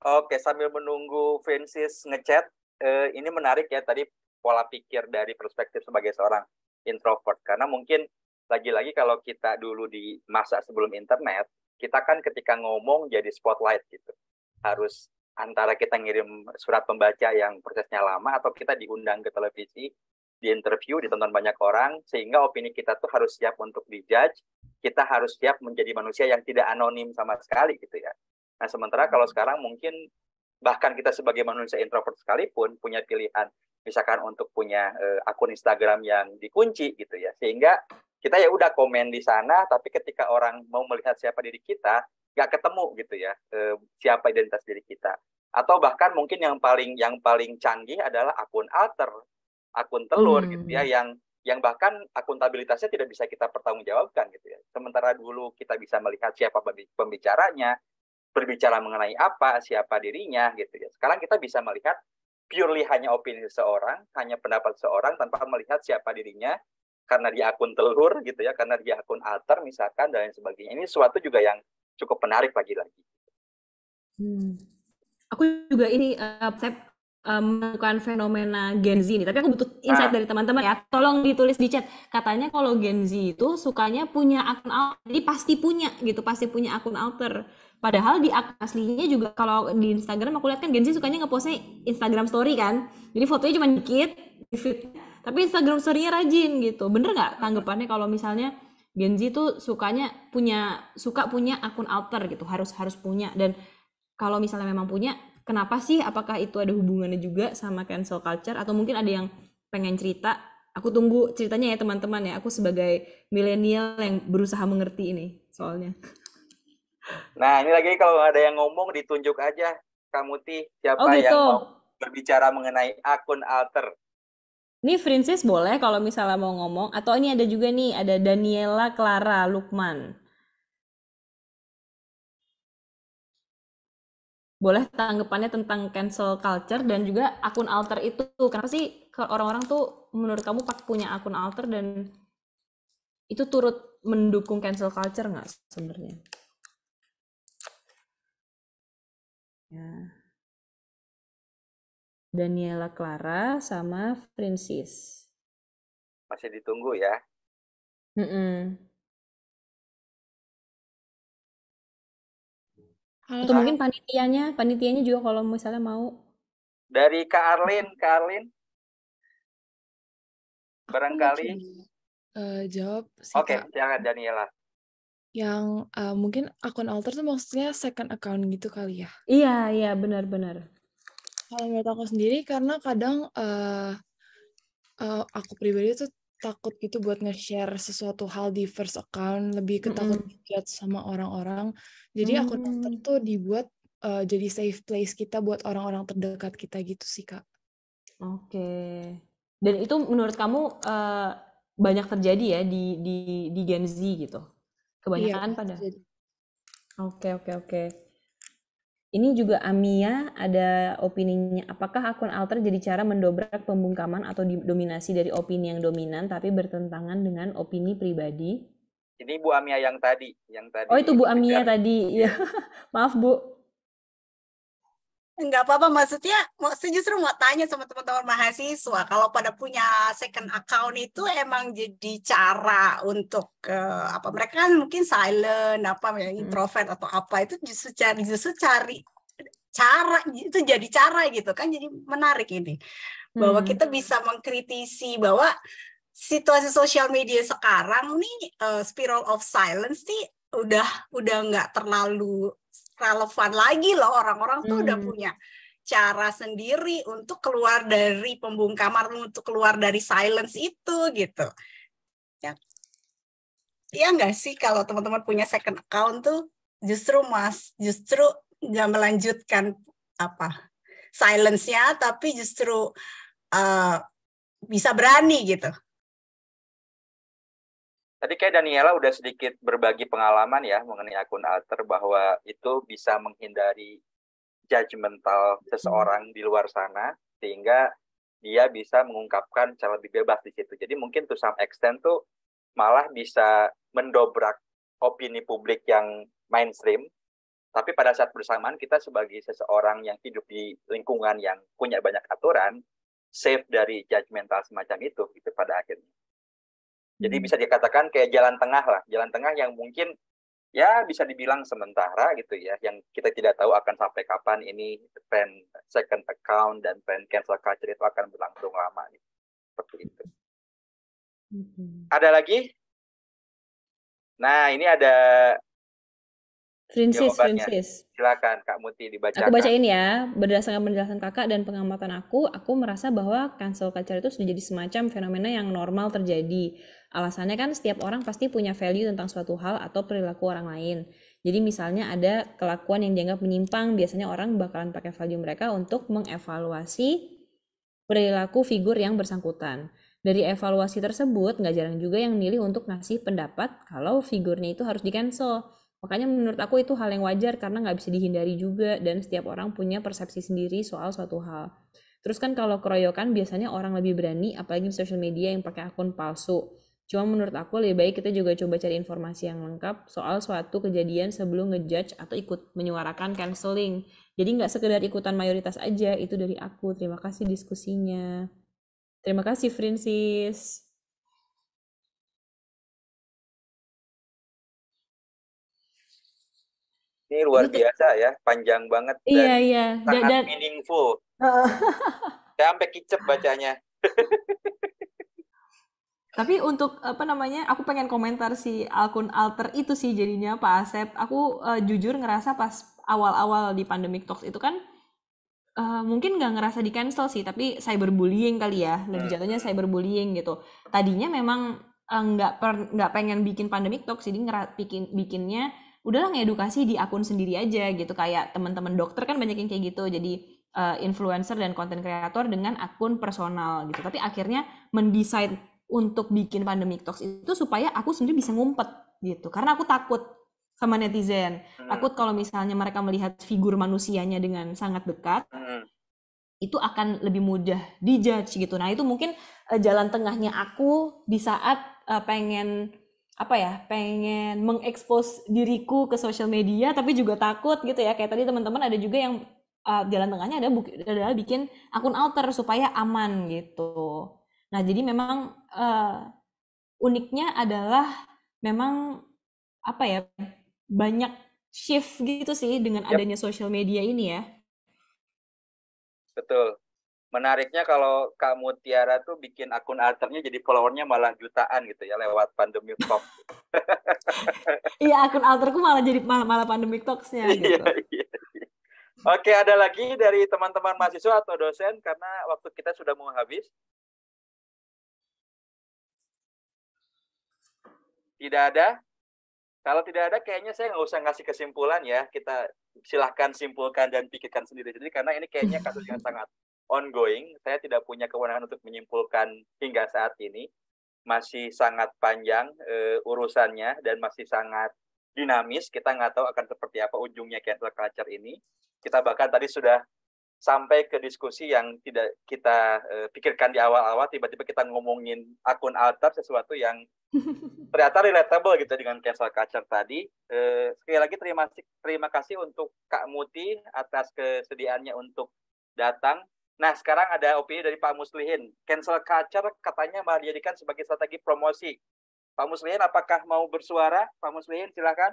Oke, sambil menunggu Francis ngechat, ini menarik ya tadi pola pikir dari perspektif sebagai seorang introvert. Karena mungkin lagi-lagi kalau kita dulu di masa sebelum internet, kita kan ketika ngomong jadi spotlight gitu. Harus antara kita ngirim surat pembaca yang prosesnya lama, atau kita diundang ke televisi, diinterview, ditonton banyak orang, sehingga opini kita tuh harus siap untuk dijudge, kita harus siap menjadi manusia yang tidak anonim sama sekali gitu ya. Nah sementara kalau sekarang mungkin bahkan kita sebagai manusia introvert sekalipun punya pilihan, misalkan untuk punya akun Instagram yang dikunci gitu ya, sehingga kita ya udah komen di sana, tapi ketika orang mau melihat siapa diri kita, nggak ketemu gitu ya siapa identitas diri kita. Atau bahkan mungkin yang paling canggih adalah akun alter, akun telur gitu ya, yang bahkan akuntabilitasnya tidak bisa kita pertanggungjawabkan gitu ya. Sementara dulu kita bisa melihat siapa pembicaranya, berbicara mengenai apa, siapa dirinya gitu ya. Sekarang kita bisa melihat purely hanya opini seseorang, hanya pendapat seseorang tanpa melihat siapa dirinya karena dia akun telur gitu ya, karena dia akun alter misalkan dan lain sebagainya. Ini suatu juga yang cukup menarik lagi-lagi. Aku juga ini menemukan fenomena Gen Z ini, tapi aku butuh insight dari teman-teman ya. Tolong ditulis di chat. Katanya kalau Gen Z itu sukanya punya akun alter, jadi pasti punya akun alter. Padahal di akun aslinya juga kalau di Instagram aku lihat kan Gen Z sukanya ngepostnya Instagram story kan. Jadi fotonya cuma dikit di feed, tapi Instagram story-nya rajin gitu. Bener nggak tanggapannya kalau misalnya Gen Z tuh suka punya akun alter gitu, harus punya. Dan kalau misalnya memang punya, kenapa sih? Apakah itu ada hubungannya juga sama cancel culture? Atau mungkin ada yang pengen cerita? Aku tunggu ceritanya ya teman-teman ya. Aku sebagai milenial yang berusaha mengerti ini soalnya. Nah ini lagi kalau ada yang ngomong ditunjuk aja Kak Muti siapa gitu. yang mau berbicara mengenai akun alter. Ini Francis boleh kalau misalnya mau ngomong. Atau ini ada juga nih, ada Daniela Clara Lukman. Boleh tanggapannya tentang cancel culture dan juga akun alter itu. Kenapa sih orang-orang tuh menurut kamu punya akun alter dan itu turut mendukung cancel culture nggak sebenarnya? Ya. Daniela Clara sama Francis. Masih ditunggu ya. Atau mungkin panitianya juga kalau misalnya mau. Dari Kak Arlin. Barangkali. Jawab sih Kak. Silakan Daniela. Yang mungkin akun alter tuh maksudnya second account gitu kali ya? Iya, benar-benar. Kalau menurut aku sendiri karena kadang aku pribadi tuh takut gitu buat nge-share sesuatu hal di first account, lebih ketakut di-judge sama orang-orang. Jadi akun alter tuh dibuat jadi safe place kita buat orang-orang terdekat kita gitu sih, Kak. Oke. Dan itu menurut kamu banyak terjadi ya di Gen Z gitu? Kebanyakan pada? Oke. Ini juga Amia ada opininya, apakah akun alter jadi cara mendobrak pembungkaman atau dominasi dari opini yang dominan tapi bertentangan dengan opini pribadi? Ini Bu Amia yang tadi. Oh itu Bu Amia tadi, ya. Maaf Bu. Enggak apa-apa, maksudnya justru mau tanya sama teman-teman mahasiswa, kalau pada punya second account itu emang jadi cara untuk mereka kan mungkin silent, introvert atau apa, itu justru cari cara, itu jadi cara gitu kan, jadi menarik ini bahwa kita bisa mengkritisi bahwa situasi sosial media sekarang nih spiral of silence nih udah nggak terlalu relevan lagi loh, orang-orang tuh udah punya cara sendiri untuk keluar dari pembungkaman, untuk keluar dari silence itu gitu ya. Iya nggak sih kalau teman-teman punya second account tuh justru nggak melanjutkan silence-nya, tapi justru bisa berani gitu. Tadi kayak Daniela udah sedikit berbagi pengalaman ya mengenai akun alter, bahwa itu bisa menghindari judgmental seseorang di luar sana sehingga dia bisa mengungkapkan secara lebih bebas di situ. Jadi mungkin to some extent tuh malah bisa mendobrak opini publik yang mainstream, tapi pada saat bersamaan kita sebagai seseorang yang hidup di lingkungan yang punya banyak aturan, safe dari judgmental semacam itu gitu pada akhirnya. Jadi bisa dikatakan kayak jalan tengah yang mungkin ya bisa dibilang sementara gitu ya, yang kita tidak tahu akan sampai kapan ini tren second account dan tren cancel culture itu akan berlangsung lama gitu. Seperti itu. Ada lagi? Nah, ini ada Francis. Silakan Kak Muti dibacakan. Aku bacain ya. Berdasarkan penjelasan kakak dan pengamatan aku merasa bahwa cancel culture itu sudah jadi semacam fenomena yang normal terjadi. Alasannya kan setiap orang pasti punya value tentang suatu hal atau perilaku orang lain. Jadi misalnya ada kelakuan yang dianggap menyimpang, biasanya orang bakalan pakai value mereka untuk mengevaluasi perilaku figur yang bersangkutan. Dari evaluasi tersebut, nggak jarang juga yang milih untuk ngasih pendapat kalau figurnya itu harus di-cancel. Makanya menurut aku itu hal yang wajar karena nggak bisa dihindari juga dan setiap orang punya persepsi sendiri soal suatu hal. Terus kan kalau keroyokan biasanya orang lebih berani, apalagi di social media yang pakai akun palsu. Cuma menurut aku lebih baik kita juga coba cari informasi yang lengkap soal suatu kejadian sebelum ngejudge atau ikut menyuarakan canceling. Jadi nggak sekedar ikutan mayoritas aja, itu dari aku. Terima kasih diskusinya. Terima kasih, Francis. Ini luar biasa ya, panjang banget dan Iya. sangat meaningful. Saya sampai kicep bacanya. Tapi untuk aku pengen komentar si akun alter itu sih jadinya Pak Asep. Aku jujur ngerasa pas awal-awal di Pandemic Talks itu kan mungkin nggak ngerasa di cancel sih, tapi cyberbullying kali ya, lebih jatuhnya cyberbullying gitu. Tadinya memang nggak pengen bikin Pandemic Talks, jadi bikinnya udahlah ngedukasi di akun sendiri aja gitu, kayak teman-teman dokter kan banyak yang kayak gitu, jadi influencer dan content creator dengan akun personal gitu. Tapi akhirnya mendesain untuk bikin Pandemic Talks itu supaya aku sendiri bisa ngumpet gitu, karena aku takut sama netizen. Takut kalau misalnya mereka melihat figur manusianya dengan sangat dekat, itu akan lebih mudah dijudge gitu. Nah itu mungkin jalan tengahnya aku di saat pengen mengekspos diriku ke sosial media, tapi juga takut gitu ya. Kayak tadi teman-teman ada juga yang jalan tengahnya adalah bikin akun alter supaya aman gitu. Nah jadi memang uniknya adalah memang banyak shift gitu sih dengan adanya social media ini ya. Betul. Menariknya kalau Kak Mutiara tuh bikin akun alternya jadi followernya malah jutaan gitu ya lewat Pandemic Talks. Iya, akun alterku malah jadi malah Pandemic Talks-nya gitu. Iya. Oke, ada lagi dari teman-teman mahasiswa atau dosen karena waktu kita sudah mau habis. Tidak ada? Kalau tidak ada, kayaknya saya nggak usah ngasih kesimpulan ya. Kita silahkan simpulkan dan pikirkan sendiri. Jadi karena ini kayaknya kasus yang sangat ongoing, saya tidak punya kewenangan untuk menyimpulkan hingga saat ini. Masih sangat panjang urusannya dan masih sangat dinamis. Kita nggak tahu akan seperti apa ujungnya cancel culture ini. Kita bahkan tadi sudah sampai ke diskusi yang tidak kita pikirkan di awal-awal, tiba-tiba kita ngomongin akun alter, sesuatu yang ternyata relatable gitu dengan cancel culture tadi. Sekali lagi terima kasih untuk Kak Muti atas kesediaannya untuk datang. Nah, sekarang ada opini dari Pak Muslihin. Cancel culture katanya malah dijadikan sebagai strategi promosi. Pak Muslihin, apakah mau bersuara? Pak Muslihin, silakan.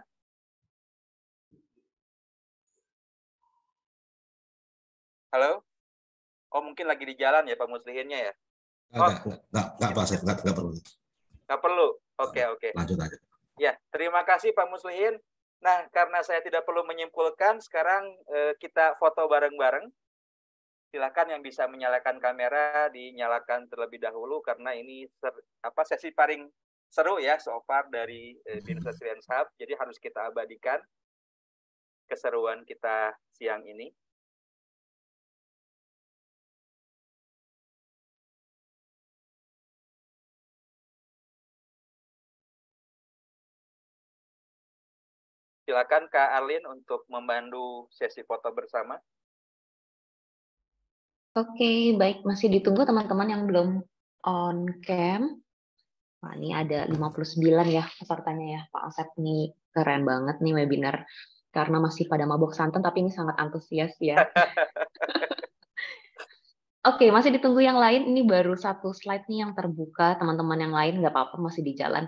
Halo? Oh, mungkin lagi di jalan ya Pak Muslihinnya ya? Enggak Pak, saya enggak perlu. Nggak perlu? Oke. Lanjut aja. Ya, terima kasih Pak Muslihin. Nah, karena saya tidak perlu menyimpulkan, sekarang kita foto bareng-bareng. Silakan yang bisa menyalakan kamera, dinyalakan terlebih dahulu, karena ini sesi paling seru ya so far dari Binus Resilience Hub. Jadi harus kita abadikan keseruan kita siang ini. Silakan Kak Arlin untuk memandu sesi foto bersama. Oke, baik. Masih ditunggu teman-teman yang belum on cam. Wah, ini ada 59 ya pesertanya ya. Pak Asep nih keren banget nih webinar. Karena masih pada mabok santan, tapi ini sangat antusias ya. Oke, masih ditunggu yang lain. Ini baru satu slide nih yang terbuka. Teman-teman yang lain nggak apa-apa, masih di jalan.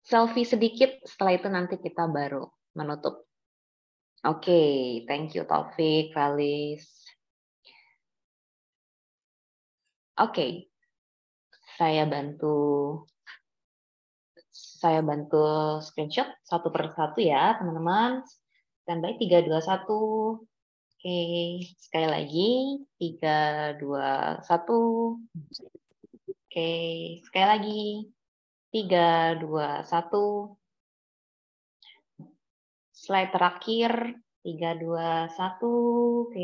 Selfie sedikit, setelah itu nanti kita baru menutup. Oke, thank you Taufik, Valis. Oke, saya bantu screenshot satu per satu ya teman-teman. Standby 3, 2, 1. Oke, sekali lagi 3, 2, 1. Oke, sekali lagi 3, 2, 1. Slide terakhir, 3, 2, 1.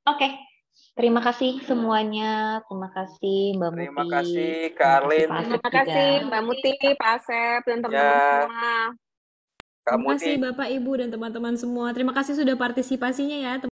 Oke. Terima kasih semuanya. Terima kasih Mbak Muti. Terima kasih Kak Terima kasih Arlin. Pak Asep Terima kasih juga. Mbak Muti, Pak Asep, dan teman-teman Ya, semua. Kak Terima kasih Muti. Bapak Ibu dan teman-teman semua. Terima kasih sudah partisipasinya ya.